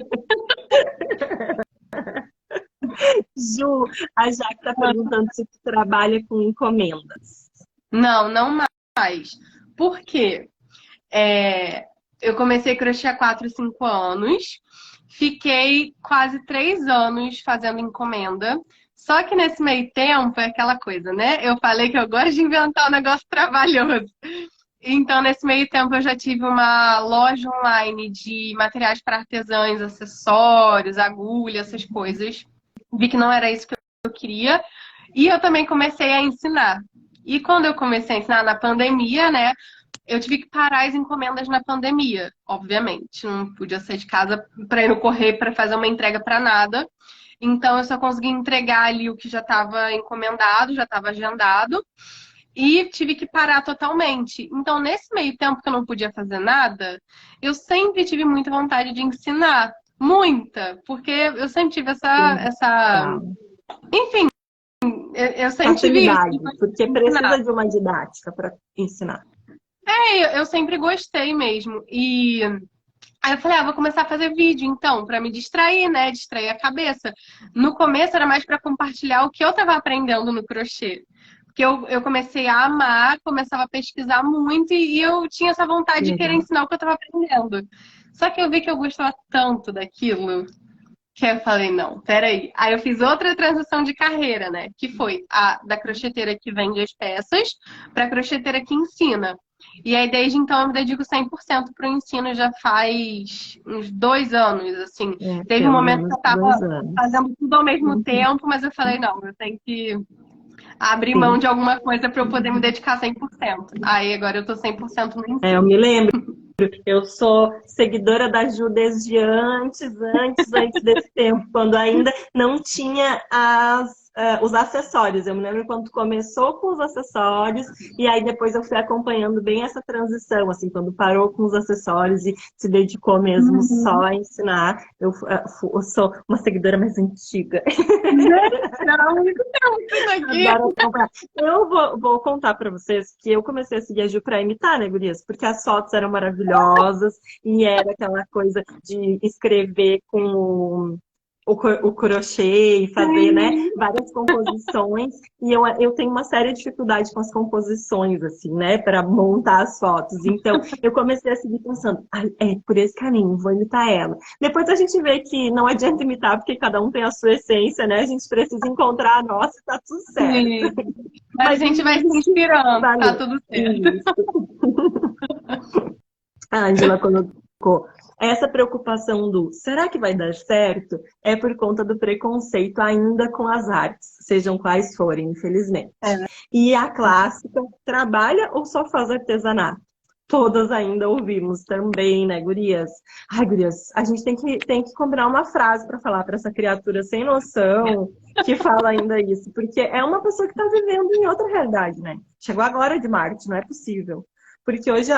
Ju, a Jaque está perguntando se tu trabalha com encomendas. Não, não mais. Por quê? É, eu comecei a crochê há 4, 5 anos. Fiquei quase 3 anos fazendo encomenda. Só que nesse meio tempo é aquela coisa, né? Eu falei que eu gosto de inventar um negócio trabalhoso. Então, nesse meio tempo, eu já tive uma loja online de materiais para artesãos, acessórios, agulha, essas coisas. Vi que não era isso que eu queria. E eu também comecei a ensinar. E quando eu comecei a ensinar na pandemia, né? Eu tive que parar as encomendas na pandemia, obviamente. Não podia sair de casa para ir no correio para fazer uma entrega para nada. Então, eu só consegui entregar ali o que já estava encomendado, já estava agendado. E tive que parar totalmente. Então, nesse meio tempo que eu não podia fazer nada, eu sempre tive muita vontade de ensinar. Muita, porque eu sempre tive essa... Tá. Enfim, eu sempre tive isso. Facilidade, porque De ensinar. precisa de uma didática para ensinar. Eu sempre gostei mesmo. E aí eu falei, vou começar a fazer vídeo, então, para me distrair, né? Distrair a cabeça. No começo era mais para compartilhar o que eu estava aprendendo no crochê. Porque eu comecei a amar, começava a pesquisar muito e eu tinha essa vontade de querer Legal. ensinar o que eu estava aprendendo. Só que eu vi que eu gostava tanto daquilo que eu falei, não, peraí. Aí eu fiz outra transição de carreira, né? Que foi a da crocheteira que vende as peças para a crocheteira que ensina. E aí, desde então, eu me dedico 100% para o ensino já faz uns 2 anos, assim. Teve um Pelo momento que menos eu estava 2 anos. fazendo tudo ao mesmo Uhum. tempo, mas eu falei, não, eu tenho que abrir mão Sim. de alguma coisa para eu poder me dedicar 100%. Aí, agora eu tô 100% no Eu ensino. me lembro. Eu sou seguidora da Ju desde antes desse tempo, quando ainda não tinha os acessórios. Eu me lembro quando começou com os acessórios e aí depois eu fui acompanhando bem essa transição, assim, quando parou com os acessórios e se dedicou mesmo só a ensinar. Eu sou uma seguidora mais antiga. Não, muito tempo isso aqui. Adoro acompanhar. Eu vou contar pra vocês que eu comecei a seguir a Ju pra imitar, né, gurias? Porque as fotos eram maravilhosas e era aquela coisa de escrever com o crochê e fazer, né, várias composições. E eu tenho uma séria dificuldade com as composições, assim, né, para montar as fotos. Então, eu comecei a seguir pensando, é por esse caminho, vou imitar ela. Depois a gente vê que não adianta imitar, porque cada um tem a sua essência, né? A gente precisa encontrar a nossa e tá tudo certo. Sim. A Mas gente vai se isso, inspirando, tá valeu. tudo certo. Isso. A Angela colocou. Essa preocupação do será que vai dar certo é por conta do preconceito ainda com as artes, sejam quais forem, infelizmente. É. E a clássica, trabalha ou só faz artesanato? Todas ainda ouvimos também, né, gurias? Ai, gurias, a gente tem que combinar uma frase para falar para essa criatura sem noção que fala ainda isso, porque é uma pessoa que está vivendo em outra realidade, né? Chegou agora de Marte, não é possível. Porque hoje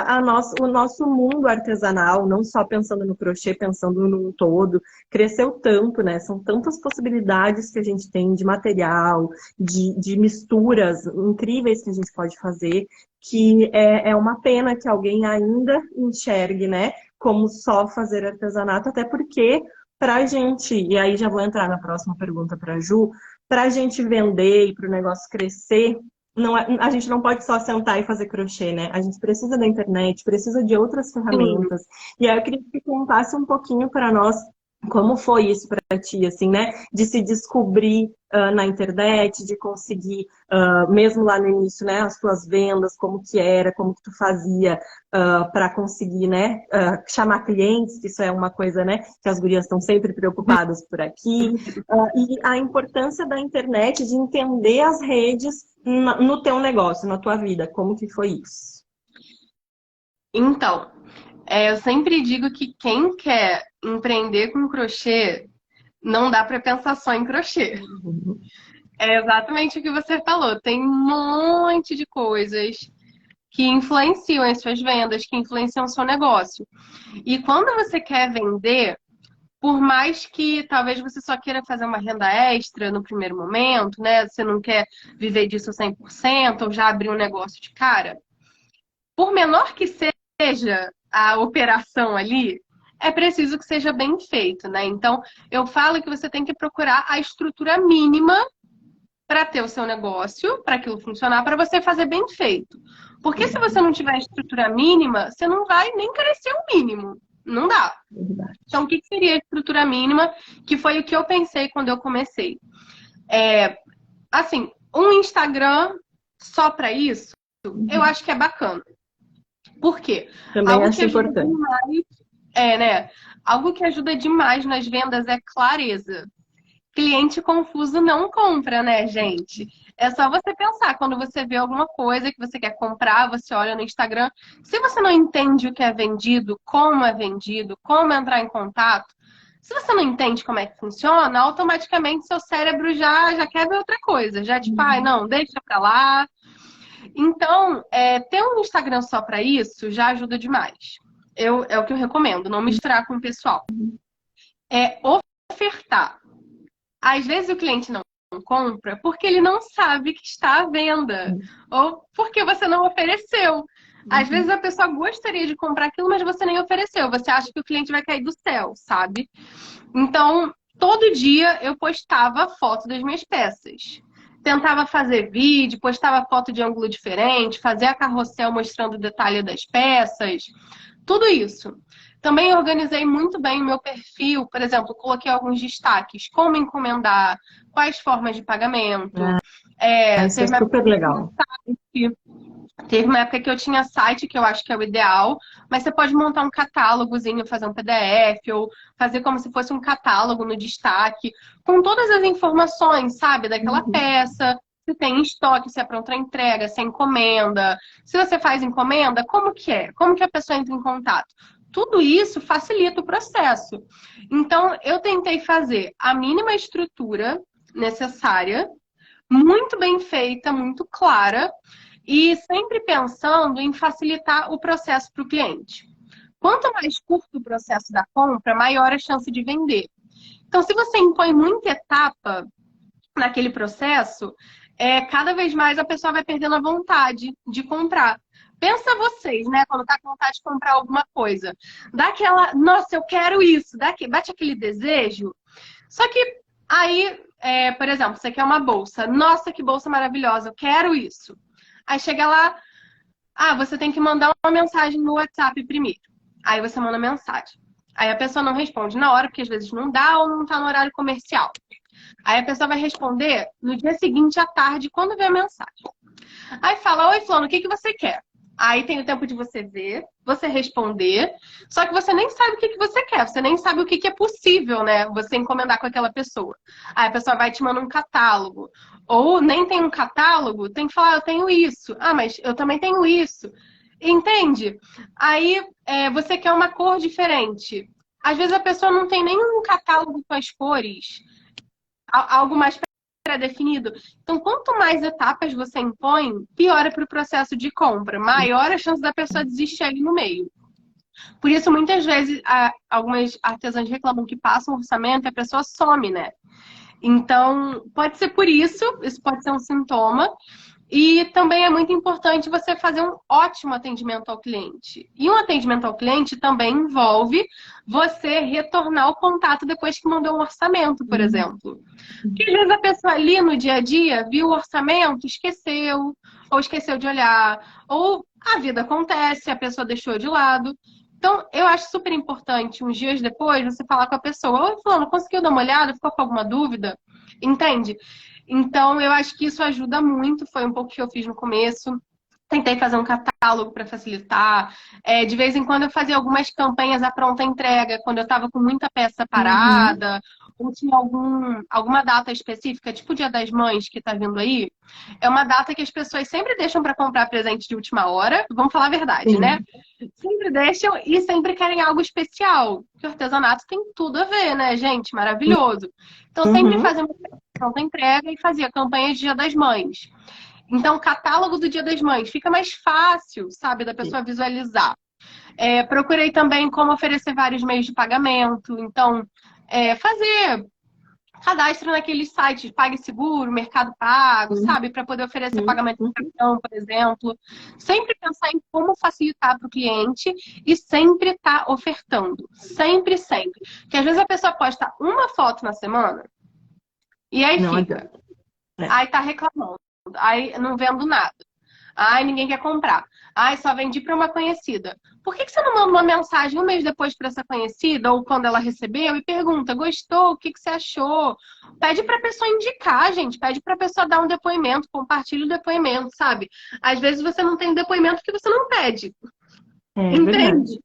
o nosso mundo artesanal, não só pensando no crochê, pensando num todo, cresceu tanto, né? São tantas possibilidades que a gente tem de material, de misturas incríveis que a gente pode fazer, que é uma pena que alguém ainda enxergue, né? Como só fazer artesanato, até porque pra gente, e aí já vou entrar na próxima pergunta para a Ju, pra gente vender e para o negócio crescer, a gente não pode só sentar e fazer crochê, né? A gente precisa da internet, precisa de outras Sim. ferramentas. E aí eu queria que você contasse um pouquinho para nós Como foi isso para ti, assim, né? De se descobrir na internet, de conseguir, mesmo lá no início, né, as tuas vendas, como que era, como que tu fazia para conseguir, né, chamar clientes, que isso é uma coisa, né, que as gurias estão sempre preocupadas por aqui, e a importância da internet, de entender as redes no teu negócio, na tua vida, como que foi isso? Então, eu sempre digo que quem quer empreender com crochê, não dá para pensar só em crochê. Uhum. É exatamente o que você falou. Tem um monte de coisas que influenciam as suas vendas, que influenciam o seu negócio. E quando você quer vender, por mais que talvez você só queira fazer uma renda extra no primeiro momento, né? Você não quer viver disso 100% ou já abrir um negócio de cara, por menor que seja a operação ali, é preciso que seja bem feito, né? Então, eu falo que você tem que procurar a estrutura mínima para ter o seu negócio, para aquilo funcionar, para você fazer bem feito. Porque se você não tiver estrutura mínima, você não vai nem crescer o mínimo. Não dá. Verdade. Então, o que seria a estrutura mínima? Que foi o que eu pensei quando eu comecei. Assim, um Instagram só para isso, eu acho que é bacana. Por quê? Também Algo que acho ajuda importante. demais, né? Algo que ajuda demais nas vendas é clareza. Cliente confuso não compra, né, gente? É só você pensar, quando você vê alguma coisa que você quer comprar, você olha no Instagram, se você não entende o que é vendido, como entrar em contato, se você não entende como é que funciona, automaticamente seu cérebro já quer ver outra coisa, já tipo, ai, não, deixa pra lá. Então, ter um Instagram só pra isso já ajuda demais. É o que eu recomendo, não misturar com o pessoal. É ofertar. Às vezes o cliente não compra porque ele não sabe que está à venda ou porque você não ofereceu. Às vezes a pessoa gostaria de comprar aquilo, mas você nem ofereceu. Você acha que o cliente vai cair do céu, sabe? Então, todo dia eu postava foto das minhas peças. Tentava fazer vídeo, postava foto de ângulo diferente, fazia carrossel mostrando o detalhe das peças. Tudo isso. Também organizei muito bem o meu perfil, por exemplo, coloquei alguns destaques, como encomendar, quais formas de pagamento. Isso é Teve uma época super que eu tinha legal. site, teve uma época que eu tinha site, que eu acho que é o ideal, mas você pode montar um catálogozinho, fazer um PDF, ou fazer como se fosse um catálogo no destaque, com todas as informações, sabe, daquela peça, se tem em estoque, se é pronta a entrega, se é encomenda, se você faz encomenda, como que é? Como que a pessoa entra em contato? Tudo isso facilita o processo. Então, eu tentei fazer a mínima estrutura necessária, muito bem feita, muito clara, e sempre pensando em facilitar o processo para o cliente. Quanto mais curto o processo da compra, maior a chance de vender. Então, se você impõe muita etapa naquele processo, cada vez mais a pessoa vai perdendo a vontade de comprar. Pensa vocês, né? Quando tá com vontade de comprar alguma coisa. Dá aquela, nossa, eu quero isso. Bate aquele desejo. Só que aí, por exemplo, você quer uma bolsa. Nossa, que bolsa maravilhosa, eu quero isso. Aí chega lá, você tem que mandar uma mensagem no WhatsApp primeiro. Aí você manda mensagem. Aí a pessoa não responde na hora, porque às vezes não dá ou não tá no horário comercial. Aí a pessoa vai responder no dia seguinte à tarde, quando vê a mensagem. Aí fala, oi, Fulano, o que você quer? Aí tem o tempo de você ver, você responder, só que você nem sabe o que você quer, você nem sabe o que é possível, né? Você encomendar com aquela pessoa. Aí a pessoa vai te mandar um catálogo. Ou nem tem um catálogo, tem que falar, eu tenho isso. Ah, mas eu também tenho isso. Entende? Aí você quer uma cor diferente. Às vezes a pessoa não tem nenhum catálogo com as cores, algo mais pré-definido. Então, quanto mais etapas você impõe, pior é para o processo de compra. Maior a chance da pessoa desistir ali no meio. Por isso, muitas vezes, algumas artesãs reclamam que passam um orçamento e a pessoa some, né? Então, pode ser por isso pode ser um sintoma. E também é muito importante você fazer um ótimo atendimento ao cliente. E um atendimento ao cliente também envolve você retornar o contato depois que mandou um orçamento, por exemplo. Porque às vezes a pessoa ali no dia a dia viu o orçamento, esqueceu, ou esqueceu de olhar, ou a vida acontece, a pessoa deixou de lado. Então, eu acho super importante, uns dias depois, você falar com a pessoa, oi, fulano, conseguiu dar uma olhada? Ficou com alguma dúvida? Entende? Então, eu acho que isso ajuda muito, foi um pouco que eu fiz no começo. Tentei fazer um catálogo para facilitar. De vez em quando eu fazia algumas campanhas à pronta entrega, quando eu estava com muita peça Uhum. parada, ou tinha alguma data específica, tipo o Dia das Mães que está vindo aí. É uma data que as pessoas sempre deixam para comprar presente de última hora, vamos falar a verdade, né? Sim. Sempre deixam e sempre querem algo especial. Que o artesanato tem tudo a ver, né, gente? Maravilhoso. Então sempre Uhum. fazia uma pronta entrega e fazia campanha de Dia das Mães. Então, o catálogo do Dia das Mães fica mais fácil, sabe, da pessoa visualizar. Procurei também como oferecer vários meios de pagamento. Então, fazer cadastro naqueles sites PagSeguro, Mercado Pago, Uhum. sabe, para poder oferecer Uhum. pagamento em cartão, por exemplo. Sempre pensar em como facilitar para o cliente e sempre estar ofertando. Sempre, sempre. Porque às vezes a pessoa posta uma foto na semana e aí Não fica. adianta. É. Aí tá reclamando. Aí não vendo nada. Ai, ninguém quer comprar. Ai, só vendi para uma conhecida. Por que você não manda uma mensagem um mês depois para essa conhecida ou quando ela recebeu e pergunta: gostou? O que você achou? Pede para a pessoa indicar, gente. Pede para a pessoa dar um depoimento, compartilha o depoimento, sabe? Às vezes você não tem depoimento porque você não pede, É verdade. entende?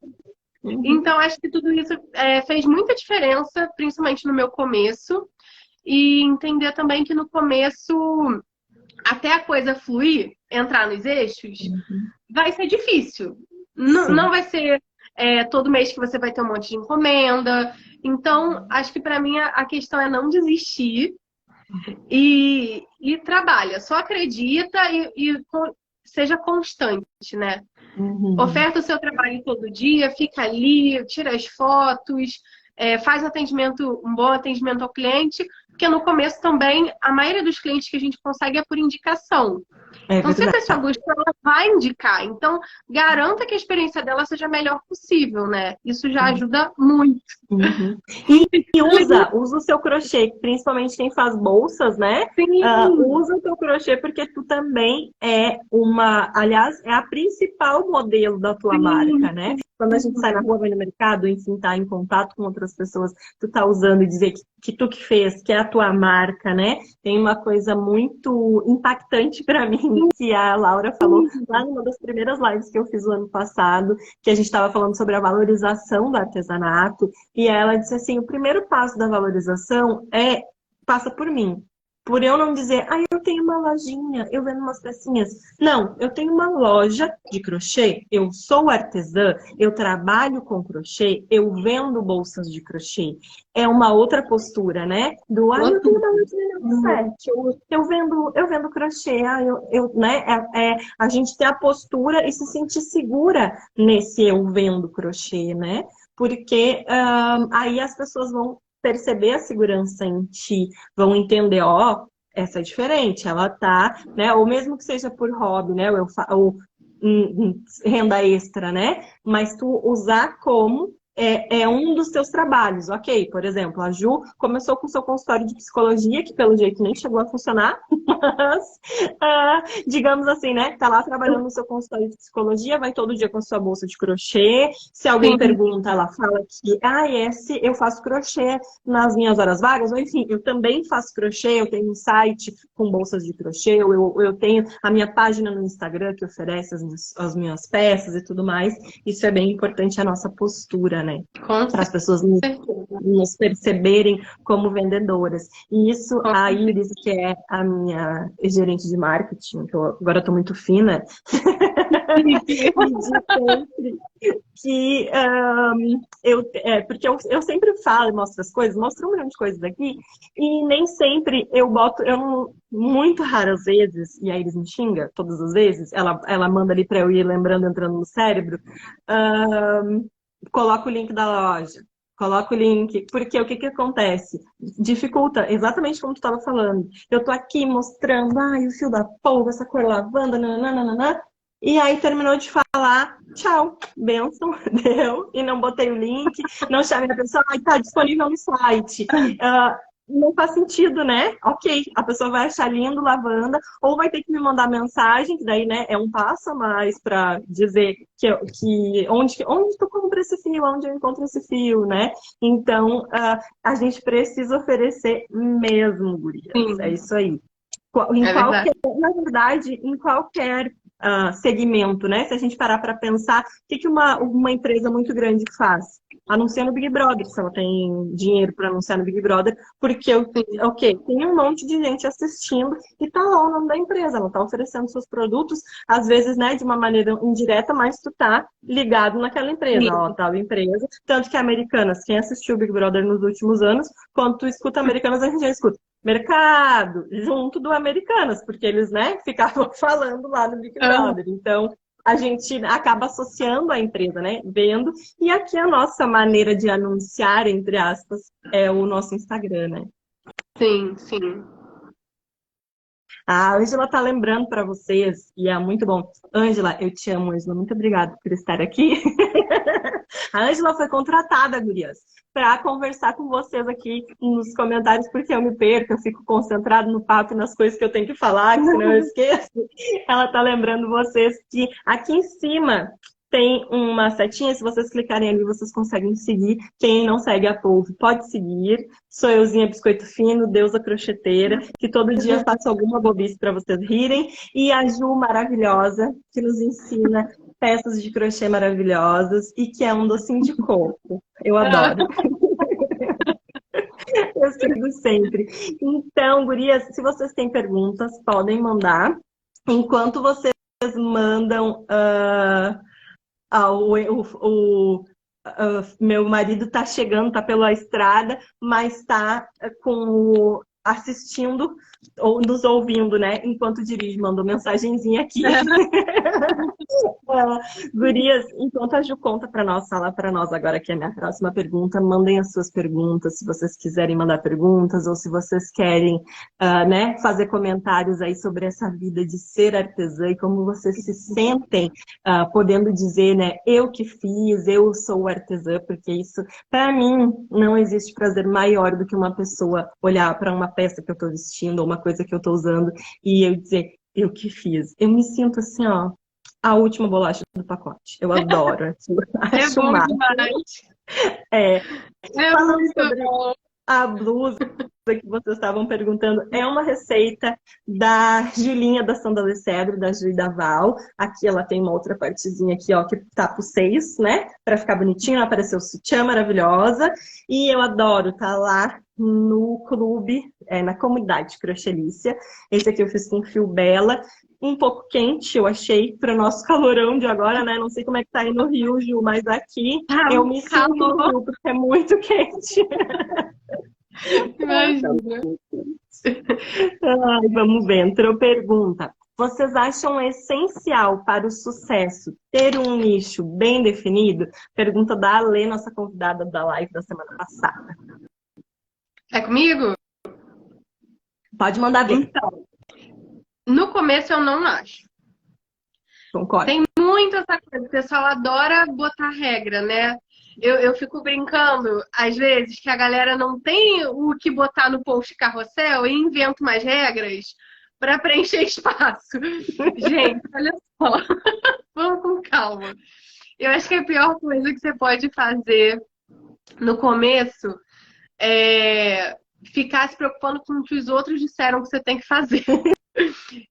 Uhum. Então, acho que tudo isso fez muita diferença, principalmente no meu começo. E entender também que no começo até a coisa fluir, entrar nos eixos, Uhum. vai ser difícil. Não Sim. vai ser todo mês que você vai ter um monte de encomenda. Então, acho que para mim a questão é não desistir e trabalha. Só acredita e seja constante, né? Uhum. Oferta o seu trabalho todo dia, fica ali, tira as fotos, faz um bom atendimento ao cliente, porque no começo também a maioria dos clientes que a gente consegue é por indicação. É Então, se a verdade. pessoa gostou, ela vai indicar. Então, garanta que a experiência dela seja a melhor possível, né? Isso já ajuda muito. Uhum. E usa o seu crochê, principalmente quem faz bolsas, né? Sim, Usa o teu crochê porque tu também aliás, é a principal modelo da tua sim. marca, né? Quando a gente sai na rua, vai no mercado, enfim, tá em contato com outras pessoas, tu tá usando e dizer que tu que fez, que é a tua marca, né? Tem uma coisa muito impactante para mim que a Laura falou lá numa das primeiras lives que eu fiz o ano passado, que a gente estava falando sobre a valorização do artesanato. E ela disse assim: o primeiro passo da valorização passa por mim. Por eu não dizer, eu tenho uma lojinha, eu vendo umas pecinhas. Não, eu tenho uma loja de crochê, eu sou artesã, eu trabalho com crochê, eu vendo bolsas de crochê. É uma outra postura, né? Eu tenho uma lojinha no site, eu vendo crochê, né? A gente ter a postura e se sentir segura nesse eu vendo crochê, né? Porque aí as pessoas vão perceber a segurança em ti, vão entender, essa é diferente, ela tá, né? Ou mesmo que seja por hobby, né? Ou renda extra, né? Mas tu usar como é um dos teus trabalhos, ok? Por exemplo, a Ju começou com o seu consultório de psicologia, que pelo jeito nem chegou a funcionar, mas, digamos assim, né? Tá lá trabalhando no seu consultório de psicologia, vai todo dia com a sua bolsa de crochê. Se alguém Sim. pergunta, ela fala que, eu faço crochê nas minhas horas vagas, ou enfim, eu também faço crochê, eu tenho um site com bolsas de crochê, eu tenho a minha página no Instagram que oferece as minhas peças e tudo mais. Isso é bem importante, a nossa postura, né? Com Para as pessoas nos perceberem como vendedoras. E isso, a certeza. Iris, que é a minha gerente de marketing, que agora estou muito fina, me diz sempre que porque eu sempre falo, mostro as coisas, mostro um milhão de coisas aqui, e nem sempre muito raras vezes, e a Iris me xinga todas as vezes, ela manda ali para eu ir lembrando, entrando no cérebro, coloca o link da loja. Coloca o link, porque o que acontece? Dificulta, exatamente como tu estava falando. Eu tô aqui mostrando, o fio da polva, essa cor lavanda, nananana, e aí terminou de falar, tchau, benção, deu, e não botei o link, não chamei a pessoa, tá disponível no site. não faz sentido, né? Ok, a pessoa vai achar lindo lavanda, ou vai ter que me mandar mensagem, que daí, né, é um passo a mais para dizer onde tu compra esse fio, onde eu encontro esse fio, né? Então, a gente precisa oferecer mesmo, gurias. É Sim, isso aí. Em é verdade. qualquer, na verdade, em qualquer segmento, né? Se a gente parar para pensar, o que que uma empresa muito grande faz? Anuncia no Big Brother, se ela tem dinheiro para anunciar no Big Brother, porque, Sim, ok, tem um monte de gente assistindo e tá lá o nome da empresa, ela tá oferecendo seus produtos, às vezes, né, de uma maneira indireta, mas tu tá ligado naquela empresa, ó, sim. tal empresa. Tanto que Americanas, quem assistiu o Big Brother nos últimos anos, quando tu escuta Americanas, a gente já escuta mercado, junto do Americanas, porque eles, né, ficavam falando lá no Big Aham, Brother. Então, a gente acaba associando a empresa, né, vendo. E aqui a nossa maneira de anunciar, entre aspas, é o nosso Instagram, né? sim, sim. A Ângela tá lembrando para vocês, e é muito bom. Ângela, eu te amo, Ângela. Muito obrigada por estar aqui. A Ângela foi contratada, gurias, para conversar com vocês aqui nos comentários, porque eu me perco, eu fico concentrado no papo e nas coisas que eu tenho que falar, que senão eu esqueço. Ela tá lembrando vocês que aqui em cima tem uma setinha, se vocês clicarem ali, vocês conseguem seguir. Quem não segue a Polvo pode seguir. Sou euzinha Biscoito Fino, deusa crocheteira, que todo dia faço alguma bobice para vocês rirem. E a Ju maravilhosa, que nos ensina peças de crochê maravilhosas e que é um docinho de coco. Eu Ah, adoro. Eu sigo sempre. Então, gurias, se vocês têm perguntas, podem mandar. Enquanto vocês mandam, meu marido tá chegando, tá pela estrada, mas tá assistindo ou nos ouvindo, né? Enquanto dirige, mandou mensagenzinha aqui. Gurias, enquanto a Ju conta para nós, fala para nós agora que é a minha próxima pergunta, mandem as suas perguntas, se vocês quiserem mandar perguntas ou se vocês querem, né, fazer comentários aí sobre essa vida de ser artesã e como vocês se sentem, podendo dizer, né, eu que fiz, eu sou artesã, porque isso, para mim, não existe prazer maior do que uma pessoa olhar para uma peça que eu estou vestindo ou uma coisa que eu estou usando e eu dizer, eu que fiz. Eu me sinto assim, ó, a última bolacha do pacote. Eu adoro aquilo. é Acho bom massa. demais. É. É Falando muito sobre bom. a blusa que vocês estavam perguntando, é uma receita da Julinha da Sandalia Cedro, da Ju e da Val. Aqui ela tem uma outra partezinha aqui, ó, que tapa os seios, né? Pra ficar bonitinho, apareceu o sutiã maravilhosa. E eu adoro tá lá no clube, na comunidade Crochelícia. Esse aqui eu fiz com fio Bela. Um pouco quente, eu achei, para o nosso calorão de agora, né? Não sei como é que tá aí no Rio, Ju, mas aqui Ah, eu um me sinto no calor, Rio porque é muito quente. imagina. Ai, vamos ver. Entrou pergunta. Vocês acham essencial para o sucesso ter um nicho bem definido? Pergunta da Alê, nossa convidada da live da semana passada. É comigo? Pode mandar ver. Então, no começo eu não acho. Concordo. Tem muito essa coisa, o pessoal adora botar regra, né? Eu fico brincando, às vezes, que a galera não tem o que botar no post carrossel e inventa umas regras para preencher espaço. Gente, olha só, vamos com calma. Eu acho que a pior coisa que você pode fazer no começo é ficar se preocupando com o que os outros disseram que você tem que fazer.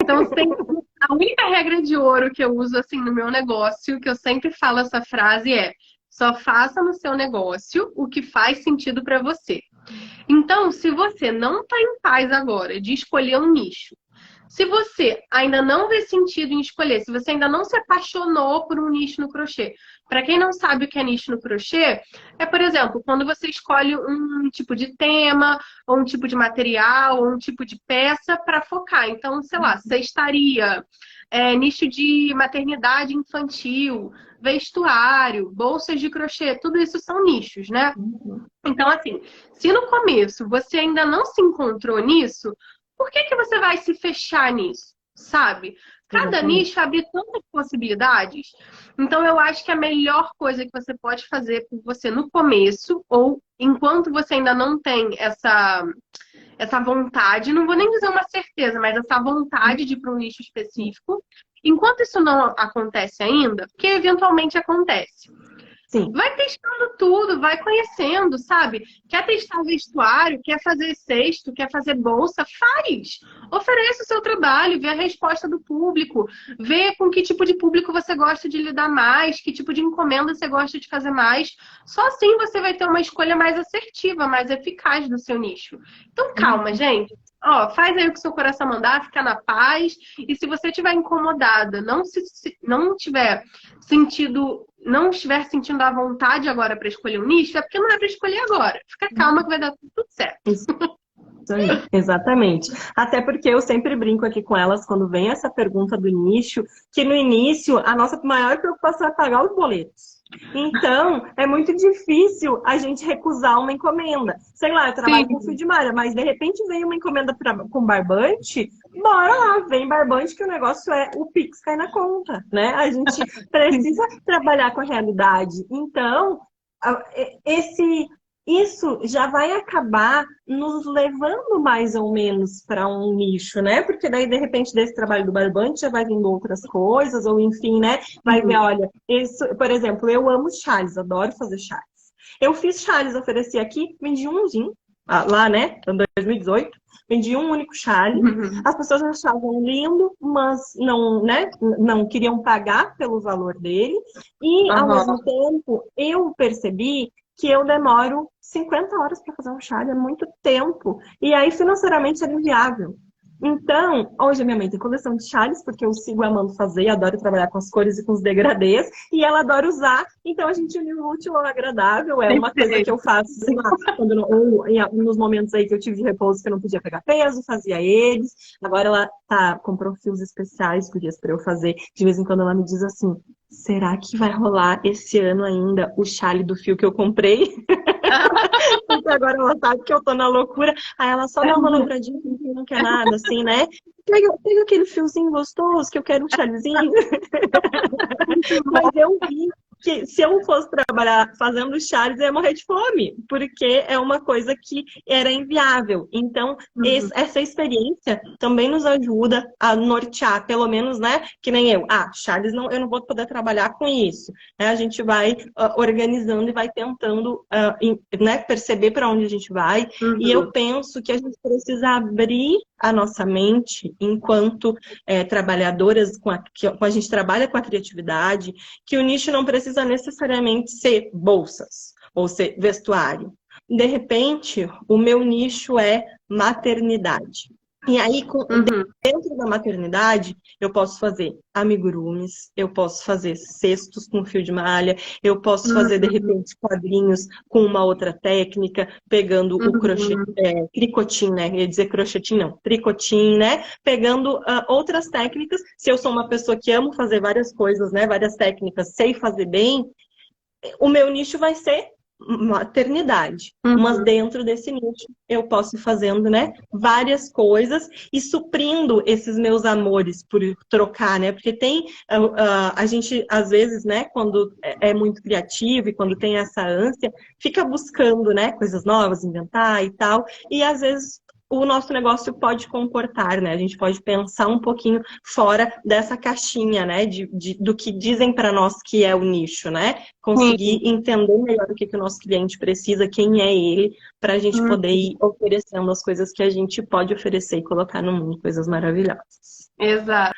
Então, tem a única regra de ouro que eu uso assim no meu negócio, que eu sempre falo essa frase é: só faça no seu negócio o que faz sentido para você. Então, se você não está em paz agora de escolher um nicho, se você ainda não vê sentido em escolher, se você ainda não se apaixonou por um nicho no crochê, para quem não sabe o que é nicho no crochê, é, por exemplo, quando você escolhe um tipo de tema, ou um tipo de material, ou um tipo de peça para focar. Então, sei lá, cestaria, nicho de maternidade infantil, vestuário, bolsas de crochê, tudo isso são nichos, né? Então, assim, se no começo você ainda não se encontrou nisso, por que que você vai se fechar nisso, sabe? Cada Exatamente. nicho abre tantas possibilidades. Então, eu acho que a melhor coisa que você pode fazer por você no começo, ou enquanto você ainda não tem essa vontade, não vou nem dizer uma certeza, mas essa vontade de ir para um nicho específico. Enquanto isso não acontece ainda, porque eventualmente acontece. Sim. Vai testando tudo, vai conhecendo, sabe? Quer testar vestuário, quer fazer cesto, quer fazer bolsa, faz! Oferece o seu trabalho, vê a resposta do público, vê com que tipo de público você gosta de lidar mais, que tipo de encomenda você gosta de fazer mais. Só assim você vai ter uma escolha mais assertiva, mais eficaz do seu nicho. Então calma, gente. Ó, faz aí o que seu coração mandar, fica na paz. E se você estiver incomodada, não tiver sentido, não estiver sentindo a vontade agora para escolher um nicho, é porque não é para escolher agora. Fica calma que vai dar tudo certo. Isso aí, exatamente. Até porque eu sempre brinco aqui com elas quando vem essa pergunta do nicho, que no início a nossa maior preocupação é pagar os boletos. Então, é muito difícil a gente recusar uma encomenda. Sei lá, eu trabalho com fio de malha, mas de repente vem uma encomenda com barbante, bora lá, vem barbante que o negócio é o Pix cai na conta, né? A gente precisa trabalhar com a realidade. Então, isso já vai acabar nos levando mais ou menos para um nicho, né? Porque daí, de repente, desse trabalho do barbante já vai vindo outras coisas, ou enfim, né? Vai ver, olha, isso, por exemplo, eu amo chales, adoro fazer chales. Eu fiz chales, ofereci aqui, vendi umzinho, lá, né? Em 2018, vendi um único chale. As pessoas achavam lindo, mas não, né? Não queriam pagar pelo valor dele. E, ao mesmo tempo, eu percebi que eu demoro 50 horas para fazer um chale, é muito tempo. E aí, financeiramente, era inviável. Então, hoje a minha mãe tem coleção de chales, porque eu sigo amando fazer, adoro trabalhar com as cores e com os degradês, e ela adora usar, então a gente uniu o útil ao agradável, é uma coisa que eu faço, sei lá, nos momentos aí que eu tive de repouso que eu não podia pegar peso, fazia eles, agora ela comprou fios especiais, gurias, para eu fazer, de vez em quando ela me diz assim, será que vai rolar esse ano ainda o chale do fio que eu comprei? Porque agora ela sabe que eu tô na loucura. Aí ela só dá uma lembradinha que não quer nada, assim, né? Pega aquele fiozinho gostoso que eu quero um chalezinho. Mas eu vi que se eu fosse trabalhar fazendo chales, eu ia morrer de fome, porque é uma coisa que era inviável. Então, essa experiência também nos ajuda a nortear, pelo menos, né? Que nem eu. Chales, eu não vou poder trabalhar com isso. A gente vai organizando e vai tentando né, perceber para onde a gente vai. E eu penso que a gente precisa abrir a nossa mente enquanto trabalhadoras, a gente trabalha com a criatividade, que o nicho não precisa necessariamente ser bolsas ou ser vestuário. De repente, o meu nicho é maternidade. E aí, dentro da maternidade, eu posso fazer amigurumis, eu posso fazer cestos com fio de malha, eu posso fazer, de repente, quadrinhos com uma outra técnica, pegando o crochê, tricotin, né? Eu ia dizer crochetim, não, tricotin, né? Pegando outras técnicas. Se eu sou uma pessoa que amo fazer várias coisas, né? Várias técnicas, sei fazer bem, o meu nicho vai ser maternidade, mas dentro desse nicho eu posso ir fazendo, né, várias coisas e suprindo esses meus amores por trocar, né, porque tem a gente às vezes, né, quando é muito criativo e quando tem essa ânsia, fica buscando, né, coisas novas, inventar e tal, e às vezes o nosso negócio pode comportar, né? A gente pode pensar um pouquinho fora dessa caixinha, né? Do que dizem para nós que é o nicho, né? Conseguir entender melhor o que o nosso cliente precisa, quem é ele, para a gente poder ir oferecendo as coisas que a gente pode oferecer e colocar no mundo, coisas maravilhosas. Exato.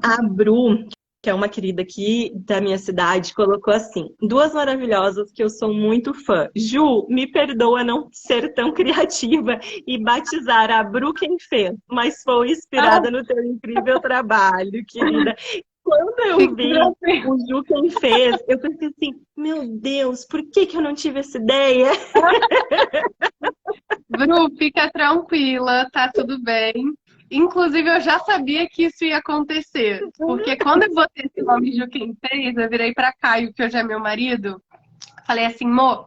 A Bru, que é uma querida aqui da minha cidade, colocou assim, 2 maravilhosas que eu sou muito fã. Ju, me perdoa não ser tão criativa e batizar a Bru quem fez, mas foi inspirada no teu incrível trabalho, querida. Quando eu vi o Ju quem fez, eu pensei assim, meu Deus, por que eu não tive essa ideia? Bru, fica tranquila, tá tudo bem. Inclusive, eu já sabia que isso ia acontecer. Porque quando eu botei esse nome de quem fez, eu virei pra Caio, que hoje é meu marido. Falei assim, Mo,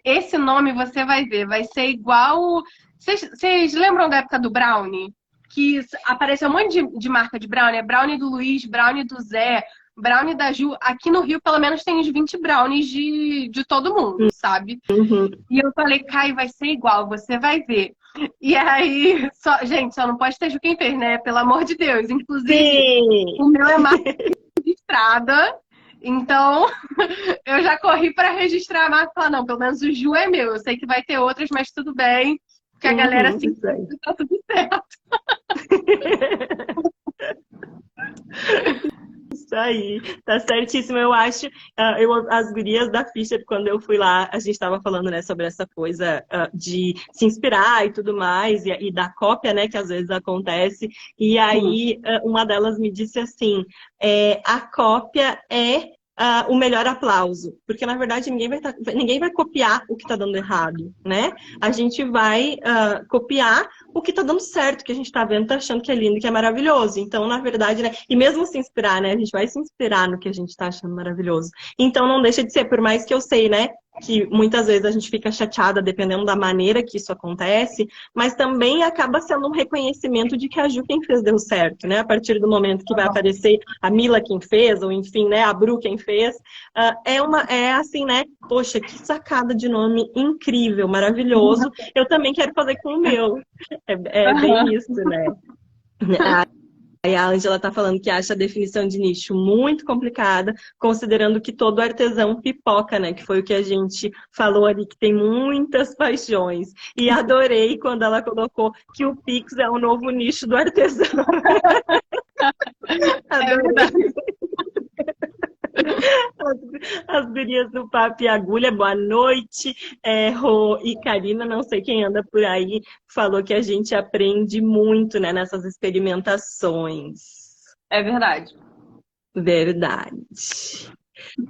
esse nome você vai ver, vai ser igual... Vocês lembram da época do Brownie? Que apareceu um monte de marca de Brownie. É Brownie do Luiz, Brownie do Zé, brownie da Ju, aqui no Rio, pelo menos tem uns 20 brownies de todo mundo, sabe? Uhum. E eu falei, Kai, vai ser igual, você vai ver. E aí, gente, só não pode ter Ju quem fez, né? Pelo amor de Deus. Inclusive, Sim! o meu é marca registrada, então eu já corri para registrar a marca e falar, não, pelo menos o Ju é meu. Eu sei que vai ter outras, mas tudo bem, porque a galera Uhum, assim, isso aí. tá tudo certo. Isso aí, tá certíssimo. Eu acho, as gurias da Fischer, quando eu fui lá, a gente tava falando, né, sobre essa coisa de se inspirar e tudo mais, e da cópia, né, que às vezes acontece. E aí, uma delas me disse assim, a cópia é o melhor aplauso, porque na verdade ninguém vai copiar o que tá dando errado, né? A gente vai copiar o que tá dando certo, que a gente tá vendo, tá achando que é lindo, que é maravilhoso. Então, na verdade, né? E mesmo se inspirar, né? A gente vai se inspirar no que a gente tá achando maravilhoso. Então, não deixa de ser, por mais que eu sei, né? Que muitas vezes a gente fica chateada dependendo da maneira que isso acontece, mas também acaba sendo um reconhecimento de que a Ju quem fez deu certo, né? A partir do momento que vai aparecer a Mila quem fez, ou enfim, né? A Bru quem fez, é assim, né? Poxa, que sacada de nome incrível, maravilhoso. Eu também quero fazer com o meu. É bem isso, né? Aí a Ângela está falando que acha a definição de nicho muito complicada, considerando que todo artesão pipoca, né? Que foi o que a gente falou ali, que tem muitas paixões. E adorei quando ela colocou que o Pix é o novo nicho do artesão. Adorei. As gurias do Papo e Agulha, boa noite. Rô e Karina, não sei quem anda por aí, falou que a gente aprende muito, né, nessas experimentações. É verdade. Verdade.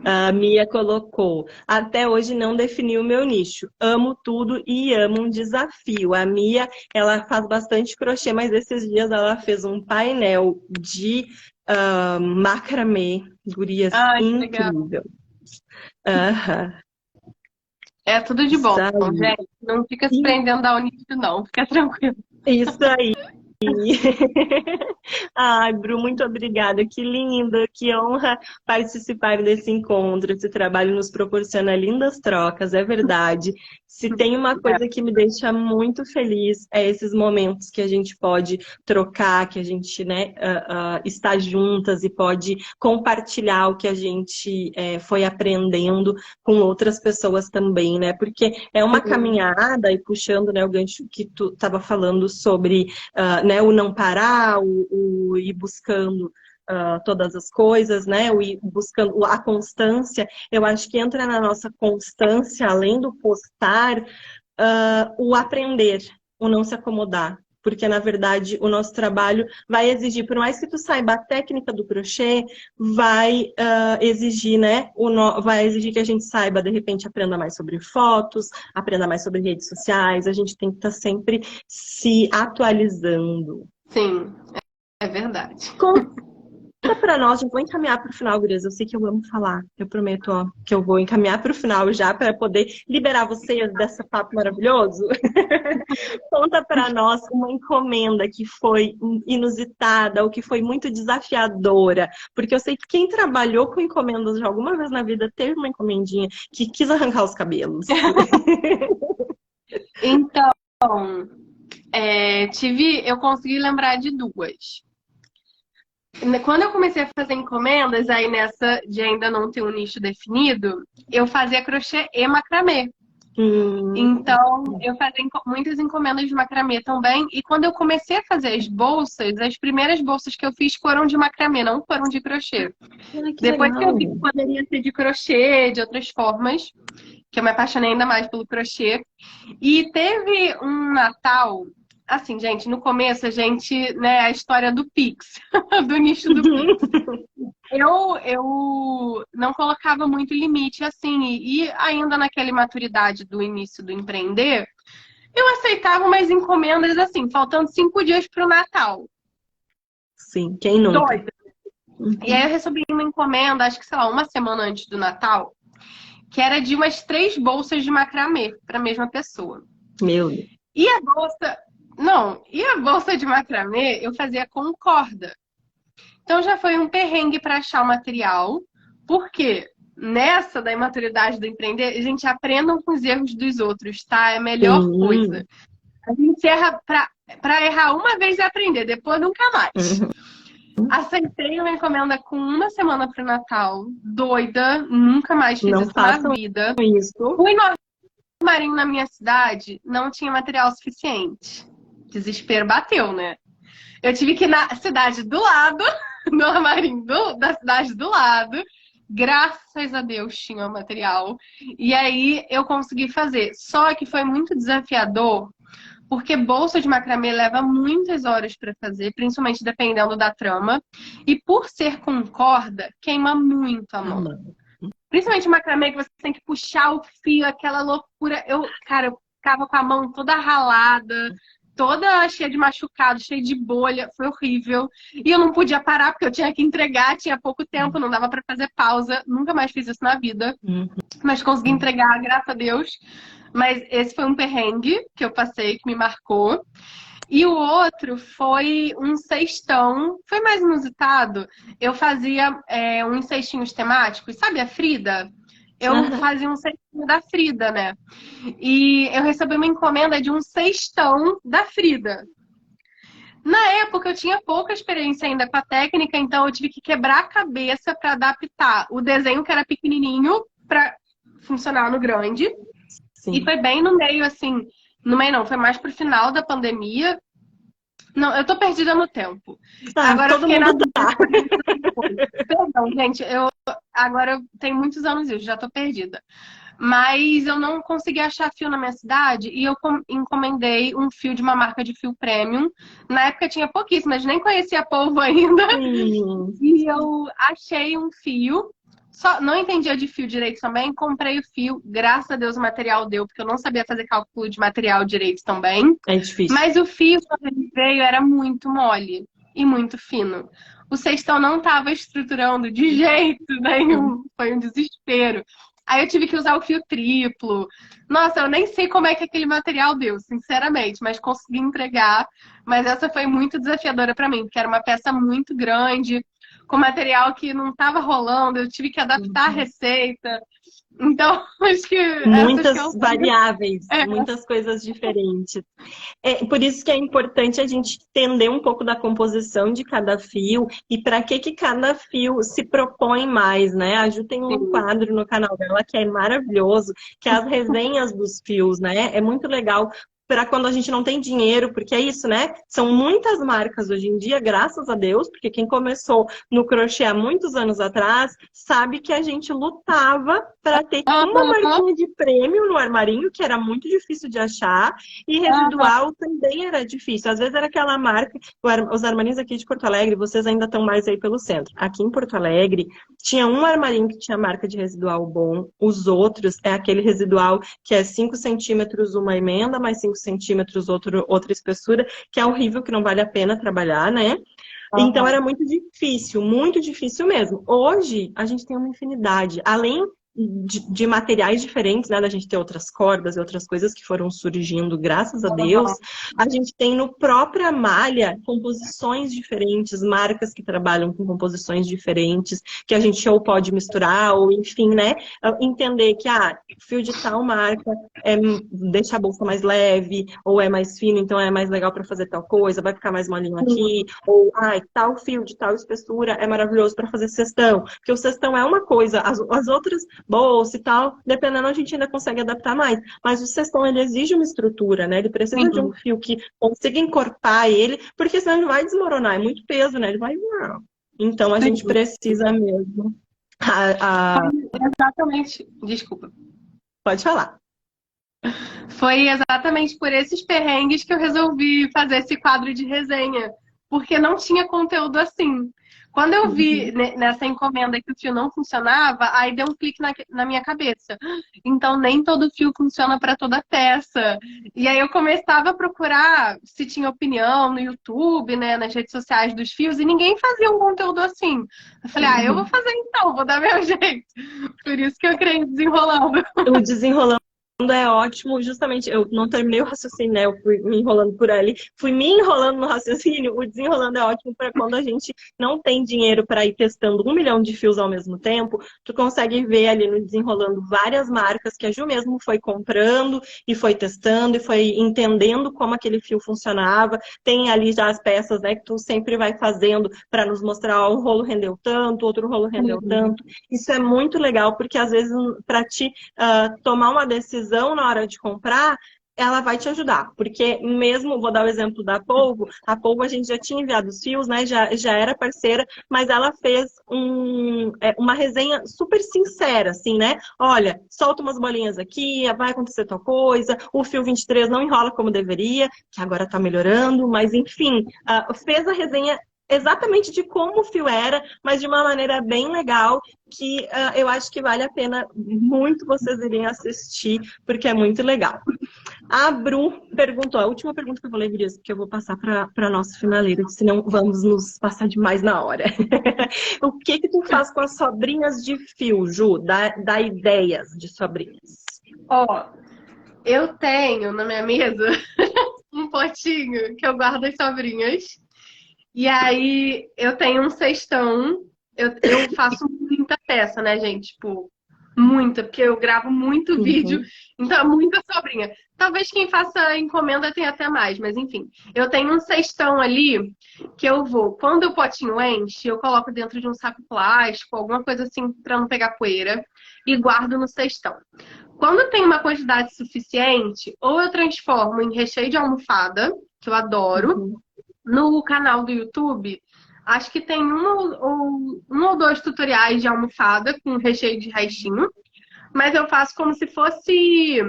A Mia colocou, até hoje não defini o meu nicho. Amo tudo e amo um desafio. A Mia, ela faz bastante crochê, mas esses dias ela fez um painel de macramê. Gurias, Ai, que legal. incrível. Aham. É tudo de Isso bom, aí. gente. Não fica se prendendo ao nicho, não. Fica tranquilo. Isso aí. Ai, Bru, muito obrigada. Que linda, que honra participar desse encontro. Esse trabalho nos proporciona lindas trocas, é verdade. Se tem uma coisa que me deixa muito feliz, é esses momentos que a gente pode trocar, que a gente, né, está juntas e pode compartilhar o que a gente foi aprendendo com outras pessoas também, né? Porque é uma caminhada, e puxando, né, o gancho que tu estava falando sobre né, o não parar, o ir buscando todas as coisas, né, o ir buscando a constância. Eu acho que entra na nossa constância, além do postar, o aprender, o não se acomodar. Porque, na verdade, o nosso trabalho vai exigir, por mais que tu saiba a técnica do crochê, vai exigir, né? Vai exigir que a gente saiba, de repente, aprenda mais sobre fotos, aprenda mais sobre redes sociais. A gente tem que estar sempre se atualizando. Sim, é verdade. Conta pra nós, eu vou encaminhar para o final, gurias. Eu sei que eu amo falar. Eu prometo, ó, que eu vou encaminhar para o final já para poder liberar vocês desse papo maravilhoso. Conta para nós uma encomenda que foi inusitada ou que foi muito desafiadora, porque eu sei que quem trabalhou com encomendas já alguma vez na vida teve uma encomendinha que quis arrancar os cabelos. Então, eu consegui lembrar de duas. Quando eu comecei a fazer encomendas, aí nessa de ainda não ter um nicho definido, eu fazia crochê e macramê. Então, eu fazia muitas encomendas de macramê também. E quando eu comecei a fazer as bolsas, as primeiras bolsas que eu fiz foram de macramê, não foram de crochê. Depois legal. que eu vi que poderia ser de crochê, de outras formas, que eu me apaixonei ainda mais pelo crochê. E teve um Natal, assim, gente, no começo a gente, né, a história do Pix, do nicho do Pix. Eu não colocava muito limite, assim, e ainda naquela maturidade do início do empreender, eu aceitava umas encomendas, assim, faltando 5 dias para o Natal. Sim, quem nunca? Doida. E aí eu recebi uma encomenda, acho que, sei lá, uma semana antes do Natal, que era de umas 3 bolsas de macramê para a mesma pessoa. Meu Deus. E a bolsa de macramê eu fazia com corda. Então já foi um perrengue para achar o material, porque nessa da imaturidade do empreender, a gente aprendam com os erros dos outros, tá? É a melhor Sim. coisa. A gente erra para errar uma vez e aprender, depois nunca mais. Uhum. Aceitei uma encomenda com uma semana pro Natal, doida, nunca mais fiz Não isso na façam vida. isso. Fui no armarinho na minha cidade, não tinha material suficiente. Desespero bateu, né? Eu tive que ir na cidade do lado, no armarinho da cidade do lado. Graças a Deus tinha o material. E aí eu consegui fazer. Só que foi muito desafiador, porque bolsa de macramê leva muitas horas para fazer, principalmente dependendo da trama. E por ser com corda, queima muito a mão. Principalmente macramê, que você tem que puxar o fio, aquela loucura. Cara, eu ficava com a mão toda ralada, toda cheia de machucado, cheia de bolha. Foi horrível. E eu não podia parar, porque eu tinha que entregar, tinha pouco tempo, não dava para fazer pausa. Nunca mais fiz isso na vida. Uhum. Mas consegui entregar, graças a Deus. Mas esse foi um perrengue que eu passei, que me marcou. E o outro foi um cestão, foi mais inusitado. Eu fazia uns cestinhos temáticos, sabe a Frida? Eu fazia um cestinho da Frida, né? E eu recebi uma encomenda de um cestão da Frida. Na época eu tinha pouca experiência ainda com a técnica, então eu tive que quebrar a cabeça para adaptar o desenho que era pequenininho para funcionar no grande. Sim. E foi bem no meio, assim, no meio não, foi mais pro final da pandemia. Não, eu tô perdida no tempo. Agora eu todo fiquei mundo na tá. Perdão, gente, agora eu tenho muitos anos isso, já tô perdida. Mas eu não consegui achar fio na minha cidade e eu encomendei um fio de uma marca de fio premium. Na época tinha pouquíssimo, mas nem conhecia a polvo ainda. Sim. E eu achei um fio. Só não entendia de fio direito também, comprei o fio, graças a Deus o material deu, porque eu não sabia fazer cálculo de material direito também. É difícil. Mas o fio, quando ele veio, era muito mole e muito fino. O cestão não estava estruturando de jeito nenhum, foi um desespero. Aí eu tive que usar o fio triplo. Nossa, eu nem sei como é que aquele material deu, sinceramente, mas consegui entregar. Mas essa foi muito desafiadora para mim, porque era uma peça muito grande, com material que não estava rolando, eu tive que adaptar a receita. Então, acho que muitas variáveis, muitas coisas diferentes. Por isso que é importante a gente entender um pouco da composição de cada fio e para que cada fio se propõe mais, né? A Ju tem um quadro no canal dela que é maravilhoso, que é as resenhas dos fios, né? É muito legal para quando a gente não tem dinheiro, porque é isso, né? São muitas marcas hoje em dia, graças a Deus, porque quem começou no crochê há muitos anos atrás sabe que a gente lutava para ter uma marquinha de prêmio no armarinho, que era muito difícil de achar, e residual também era difícil. Às vezes era aquela marca, os armarinhos aqui de Porto Alegre, vocês ainda estão mais aí pelo centro. Aqui em Porto Alegre, tinha um armarinho que tinha marca de residual bom, os outros é aquele residual que é 5 centímetros uma emenda, mais 5 centímetros outra espessura, que é horrível, que não vale a pena trabalhar, né? Então era muito difícil mesmo. Hoje a gente tem uma infinidade, além de materiais diferentes, né? Da gente ter outras cordas e outras coisas que foram surgindo, graças a Deus. A gente tem no própria malha composições diferentes, marcas que trabalham com composições diferentes, que a gente ou pode misturar, ou enfim, né? Entender que, fio de tal marca deixa a bolsa mais leve, ou é mais fino, então é mais legal para fazer tal coisa, vai ficar mais molinho aqui, ou, tal fio de tal espessura é maravilhoso para fazer cestão, porque o cestão é uma coisa, as outras bolsa e tal, dependendo, a gente ainda consegue adaptar mais. Mas o cestão, ele exige uma estrutura, né? Ele precisa de um fio que consiga encorpar ele, porque senão ele vai desmoronar, é muito peso, né? Ele vai... Então, a gente precisa mesmo... Exatamente. Desculpa. Pode falar. Foi exatamente por esses perrengues que eu resolvi fazer esse quadro de resenha, porque não tinha conteúdo assim. Quando eu vi nessa encomenda que o fio não funcionava, aí deu um clique na minha cabeça. Então, nem todo fio funciona para toda peça. E aí eu começava a procurar se tinha opinião no YouTube, né, nas redes sociais dos fios, e ninguém fazia um conteúdo assim. Eu falei, eu vou fazer então, vou dar meu jeito. Por isso que eu criei Desenrolando. O Desenrolando é ótimo, justamente, eu não terminei o raciocínio, né? Eu fui me enrolando por ali, fui me enrolando no raciocínio. O desenrolando é ótimo para quando a gente não tem dinheiro para ir testando 1 milhão de fios ao mesmo tempo. Tu consegue ver ali no desenrolando várias marcas que a Ju mesmo foi comprando e foi testando e foi entendendo como aquele fio funcionava. Tem ali já as peças, né, que tu sempre vai fazendo para nos mostrar, ó, um rolo rendeu tanto, outro rolo rendeu tanto. Isso é muito legal, porque às vezes para ti tomar uma decisão na hora de comprar, ela vai te ajudar. Porque mesmo, vou dar o exemplo da Polvo, a Polvo a gente já tinha enviado os fios, né? Já era parceira, mas ela fez uma resenha super sincera, assim, né? Olha, solta umas bolinhas aqui, vai acontecer tal coisa, o fio 23 não enrola como deveria, que agora tá melhorando, mas enfim, fez a resenha exatamente de como o fio era, mas de uma maneira bem legal, que eu acho que vale a pena muito vocês irem assistir, porque é muito legal. A Bru perguntou, a última pergunta que eu vou ler, Gurias, porque eu vou passar para a nossa finaleira, senão vamos nos passar demais na hora. O que que tu faz com as sobrinhas de fio, Ju? Dá ideias de sobrinhas. Ó, eu tenho na minha mesa um potinho que eu guardo as sobrinhas. E aí eu tenho um cestão. Eu faço muita peça, né, gente? Tipo, muita, porque eu gravo muito vídeo, Uhum. então é muita sobrinha. Talvez quem faça encomenda tenha até mais, mas enfim. Eu tenho um cestão ali que eu vou. Quando o potinho enche, eu coloco dentro de um saco plástico, alguma coisa assim, pra não pegar poeira, e guardo no cestão. Quando tem uma quantidade suficiente, ou eu transformo em recheio de almofada, que eu adoro. Uhum. No canal do YouTube, acho que tem um ou dois tutoriais de almofada com recheio de restinho, mas eu faço como se fosse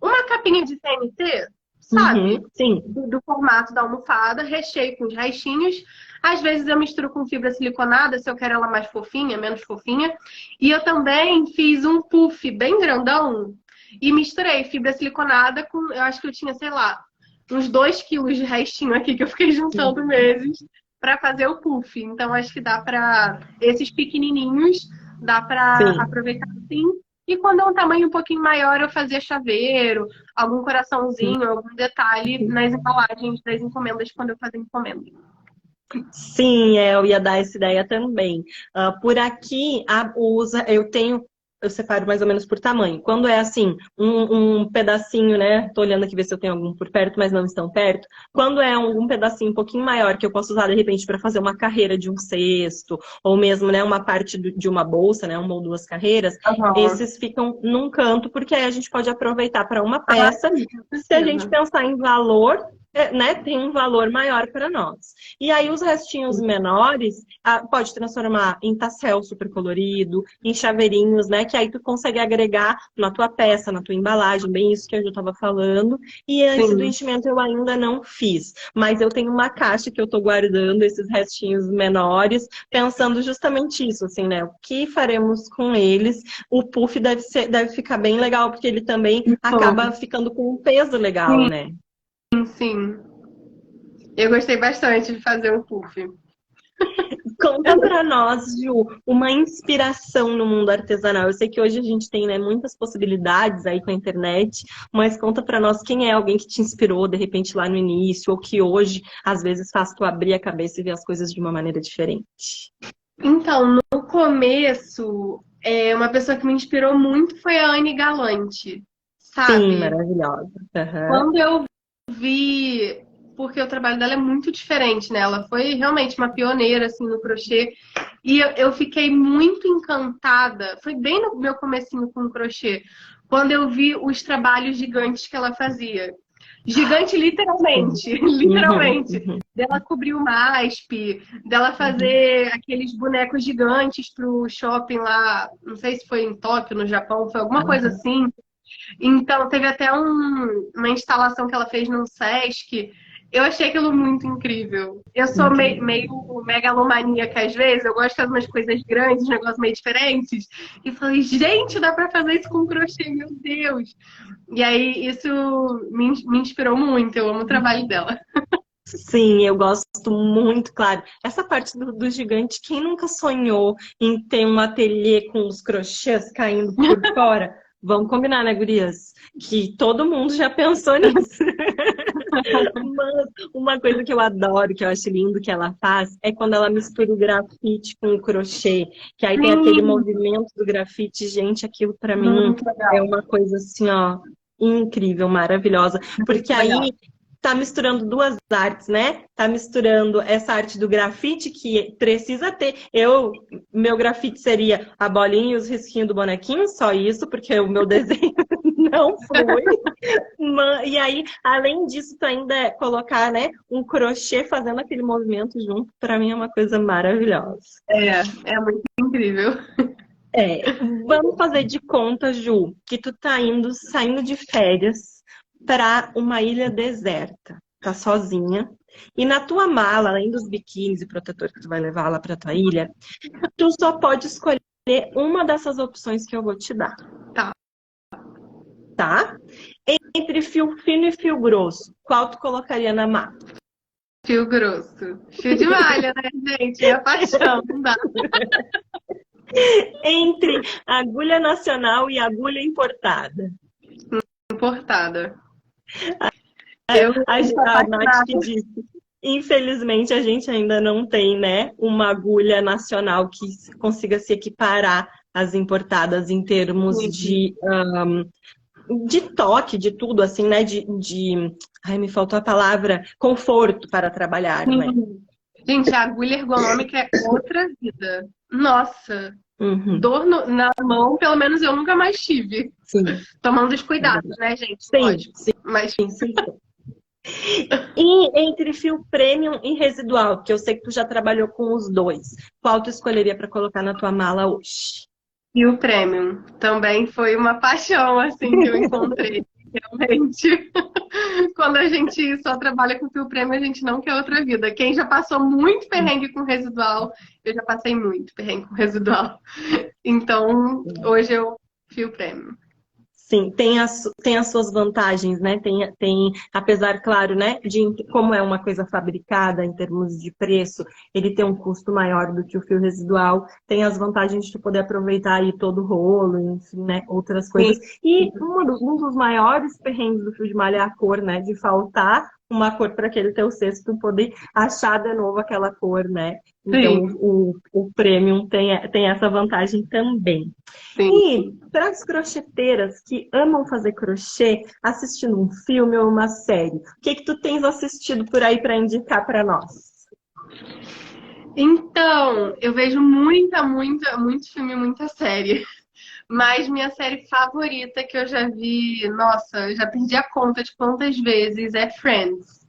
uma capinha de TNT, sabe? Uhum. Sim. Do formato da almofada, recheio com os restinhos. Às vezes eu misturo com fibra siliconada, se eu quero ela mais fofinha, menos fofinha. E eu também fiz um puff bem grandão e misturei fibra siliconada com, eu acho que eu tinha, sei lá, uns 2 quilos de restinho aqui que eu fiquei juntando meses para fazer o puff. Então acho que dá para esses pequenininhos, dá para Sim. aproveitar sim. E quando é um tamanho um pouquinho maior, eu fazia chaveiro, algum coraçãozinho, algum detalhe nas embalagens das encomendas quando eu fazia encomenda. Sim, eu ia dar essa ideia também. Por aqui, eu separo mais ou menos por tamanho. Quando é assim, um pedacinho, né? Tô olhando aqui ver se eu tenho algum por perto, mas não estão perto. Quando é um pedacinho um pouquinho maior, que eu posso usar de repente para fazer uma carreira de um cesto, ou mesmo, né, uma parte de uma bolsa, né, uma ou duas carreiras, Uhum. esses ficam num canto, porque aí a gente pode aproveitar para uma Ah, peça. sim, com Se a gente certeza. pensar em valor, né, tem um valor maior para nós. E aí os restinhos menores, pode transformar em tassel super colorido, em chaveirinhos, né? Que aí tu consegue agregar na tua peça, na tua embalagem, bem isso que a Ju estava falando. E esse do Sim. enchimento eu ainda não fiz, mas eu tenho uma caixa que eu estou guardando esses restinhos menores, pensando justamente isso, assim, né? O que faremos com eles? O puff deve ficar bem legal, porque ele também Bom, acaba ficando com um peso legal, sim, né? sim. Eu gostei bastante de fazer um puff. Conta pra nós, Ju, uma inspiração no mundo artesanal. Eu sei que hoje a gente tem, né, muitas possibilidades aí com a internet, mas conta pra nós quem é alguém que te inspirou, de repente, lá no início, ou que hoje, às vezes, faz tu abrir a cabeça e ver as coisas de uma maneira diferente. Então, no começo, uma pessoa que me inspirou muito foi a Anne Galante, Sim, sabe? maravilhosa. Aham. Quando eu vi, porque o trabalho dela é muito diferente, né? Ela foi realmente uma pioneira, assim, no crochê. E eu fiquei muito encantada. Foi bem no meu comecinho com o crochê, quando eu vi os trabalhos gigantes que ela fazia. Gigante, Sim. literalmente, Uhum, literalmente. uhum, Dela cobrir o MASP, dela uhum. fazer aqueles bonecos gigantes pro shopping lá, não sei se foi em Tóquio, no Japão, foi alguma coisa Aham. assim. Então, teve até uma instalação que ela fez no Sesc. Eu achei aquilo muito incrível. Eu sou Incrível. meio megalomaníaca às vezes, eu gosto de fazer umas coisas grandes, negócios meio diferentes. E falei, gente, dá pra fazer isso com crochê, meu Deus. E aí, isso me inspirou muito, eu amo o trabalho dela. Sim, eu gosto muito, claro. Essa parte do gigante, quem nunca sonhou em ter um ateliê com os crochês caindo por fora? Vamos combinar, né, gurias? Que todo mundo já pensou nisso. Mas uma coisa que eu adoro, que eu acho lindo que ela faz, é quando ela mistura o grafite com o crochê, que aí tem aquele Sim, movimento do grafite. Gente, aquilo pra mim muito é legal. uma coisa assim, ó, incrível, maravilhosa. Porque Legal. aí tá misturando duas artes, né? Tá misturando essa arte do grafite que precisa ter. Meu grafite seria a bolinha e os risquinhos do bonequinho, só isso, porque o meu desenho não flui. E aí, além disso, tu ainda colocar, né, um crochê fazendo aquele movimento junto, pra mim é uma coisa maravilhosa. É muito incrível. Vamos fazer de conta, Ju, que tu tá saindo de férias para uma ilha deserta, tá sozinha. E na tua mala, além dos biquínis e protetor que tu vai levar lá pra tua ilha, tu só pode escolher uma dessas opções que eu vou te dar, Tá. tá? Entre fio fino e fio grosso, qual tu colocaria na mala? Fio grosso. Fio de malha, né, gente? Minha paixão. Não dá. Entre agulha nacional e agulha importada. Importada. Eu sou A Nath que apaixonada. disse. Infelizmente, a gente ainda não tem, né, uma agulha nacional que consiga se equiparar às importadas em termos de toque, de tudo, assim, né, ai, me faltou a palavra, conforto para trabalhar, né? Sim. Gente, a agulha ergonômica é outra vida. Nossa, Uhum. dor na mão, pelo menos eu nunca mais tive. Sim, Tomando os é cuidados, verdade. né, gente? Sim, Lógico. sim, Mas sim, sim. E entre fio premium e residual, que eu sei que tu já trabalhou com os dois, qual tu escolheria para colocar na tua mala hoje? e o premium também foi uma paixão, assim, que eu encontrei. Realmente. Quando a gente só trabalha com fio premium, a gente não quer outra vida. Quem já passou muito perrengue com residual, eu já passei muito perrengue com residual. Então, hoje eu fio premium. Sim, tem as suas vantagens, né? Apesar, claro, né, de como é uma coisa fabricada em termos de preço, ele tem um custo maior do que o fio residual, tem as vantagens de tu poder aproveitar aí todo o rolo, enfim, né, outras Sim. coisas. E um dos maiores perrengues do fio de malha é a cor, né? De faltar uma cor para aquele teu cesto, tu poder achar de novo aquela cor, né? Então, Sim, o premium tem essa vantagem também. sim. E para as crocheteiras que amam fazer crochê, assistindo um filme ou uma série, o que que tu tens assistido por aí para indicar para nós? Então, eu vejo muito filme, muita série. Mas minha série favorita que eu já vi, nossa, eu já perdi a conta de quantas vezes, é Friends.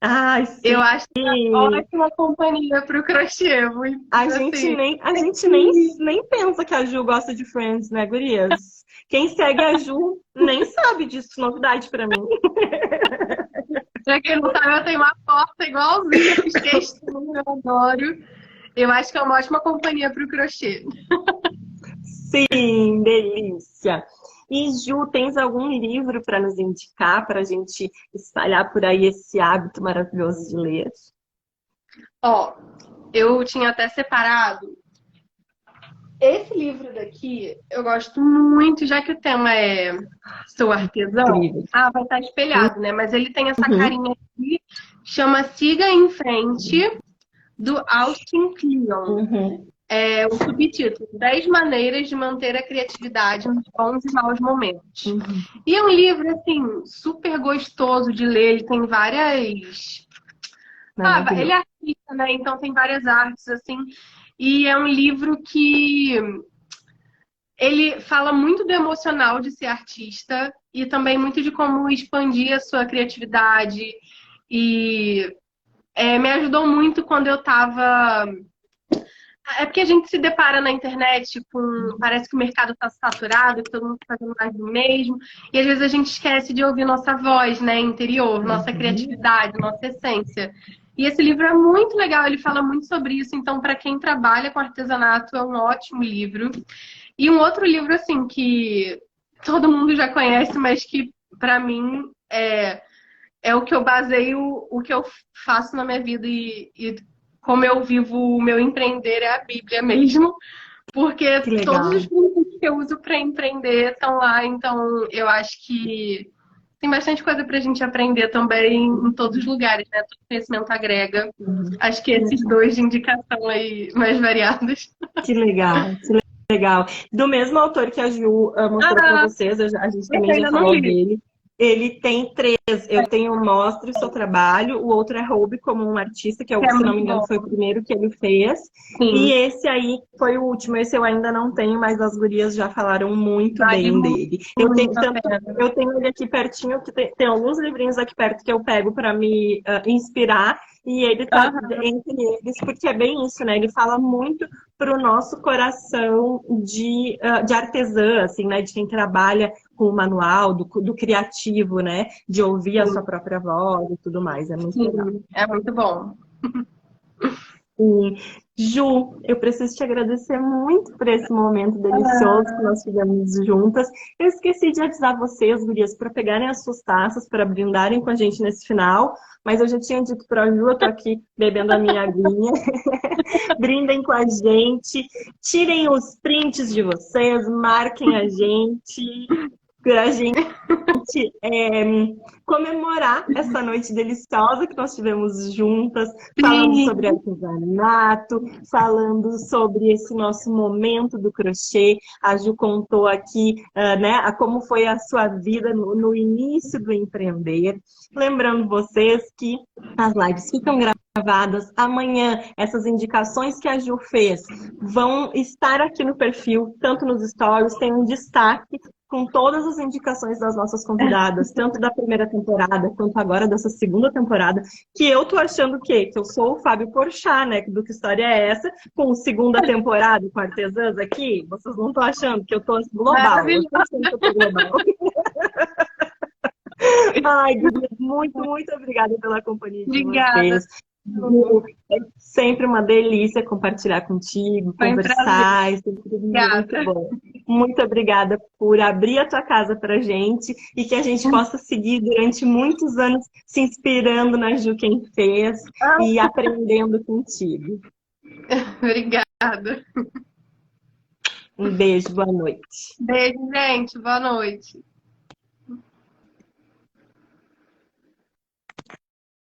Ai, Eu sim. acho uma ótima companhia pro crochê, muito assim. A gente nem pensa que a Ju gosta de Friends, né, gurias? Quem segue a Ju nem sabe disso, novidade para mim. Pra quem não sabe, eu tenho uma porta igualzinha, fiz questão, eu adoro. Eu acho que é uma ótima companhia pro crochê. Sim, delícia. E Ju, tens algum livro para nos indicar para a gente espalhar por aí esse hábito maravilhoso de ler? Ó, eu tinha até separado. Esse livro daqui, eu gosto muito, já que o tema é Sou Artesão. Incrível. Ah, vai estar espelhado, né? Mas ele tem essa Uhum. carinha aqui, chama Siga em Frente, do Austin Kleon. Uhum. É o subtítulo: 10 maneiras de manter a criatividade nos bons e maus momentos. Uhum. E é um livro, assim, super gostoso de ler. Ele tem várias... Ah, ele é Maravilhoso. artista, né? Então tem várias artes, assim. E é um livro que ele fala muito do emocional de ser artista e também muito de como expandir a sua criatividade. E me ajudou muito quando eu tava... É porque a gente se depara na internet com... Parece que o mercado está saturado, que todo mundo está fazendo mais do mesmo. E às vezes a gente esquece de ouvir nossa voz, né, interior, nossa Uhum. criatividade, nossa essência. E esse livro é muito legal, ele fala muito sobre isso. Então, para quem trabalha com artesanato, é um ótimo livro. E um outro livro, assim, que todo mundo já conhece, mas que, para mim, é o que eu baseio o que eu faço na minha vida e como eu vivo o meu empreender é a Bíblia mesmo. Porque Que todos os legal. princípios que eu uso para empreender estão lá, então eu acho que tem bastante coisa para a gente aprender também em todos os lugares, né? Todo conhecimento agrega. Acho que esses dois de indicação aí mais variados. Que legal, que legal. Do mesmo autor que a Ju mostrou para vocês, a gente Eu também já ainda não falou li. dele. Ele tem 3. Eu tenho Mostre o Seu Trabalho, o outro é Roube como um Artista, que é É se não me muito engano bom. foi o primeiro que ele fez. E Sim. esse aí foi o último. Esse eu ainda não tenho, mas as gurias já falaram muito Vale bem dele. Eu tenho muito a pena. eu tenho ele aqui pertinho, que tem alguns livrinhos aqui perto que eu pego para me inspirar. E ele tá entre eles, porque é bem isso, né? Ele fala muito para o nosso coração de artesã, assim, né? De quem trabalha com o manual, do criativo, né? De ouvir a sua própria voz e tudo mais. É muito legal. Sim, é muito bom. E, Ju, eu preciso te agradecer muito por esse momento delicioso que nós tivemos juntas. Eu esqueci de avisar vocês, gurias, para pegarem as suas taças, para brindarem com a gente nesse final, mas eu já tinha dito para a Ju, eu tô aqui bebendo a minha aguinha. Brindem com a gente, tirem os prints de vocês, marquem a gente, para a gente comemorar essa noite deliciosa que nós tivemos juntas, falando sobre artesanato, falando sobre esse nosso momento do crochê. A Ju contou aqui, né, como foi a sua vida no início do empreender. Lembrando vocês que as lives ficam gravadas. Amanhã, essas indicações que a Ju fez vão estar aqui no perfil, tanto nos stories, tem um destaque com todas as indicações das nossas convidadas, tanto da primeira temporada quanto agora dessa segunda temporada, que eu tô achando o quê? Que eu sou o Fábio Porchat, né? Do Que História é Essa? Com segunda temporada, com artesãs aqui, vocês não estão achando que eu tô global? Eu tô achando que eu tô global. Ai, Guilherme, muito, muito obrigada pela companhia de Obrigada. vocês. É sempre uma delícia compartilhar contigo, Foi um conversar, é sempre muito bom. Muito obrigada por abrir a tua casa pra gente e que a gente possa seguir durante muitos anos se inspirando na Ju quem fez e aprendendo contigo. Obrigada. Um beijo, boa noite. Beijo, gente. Boa noite.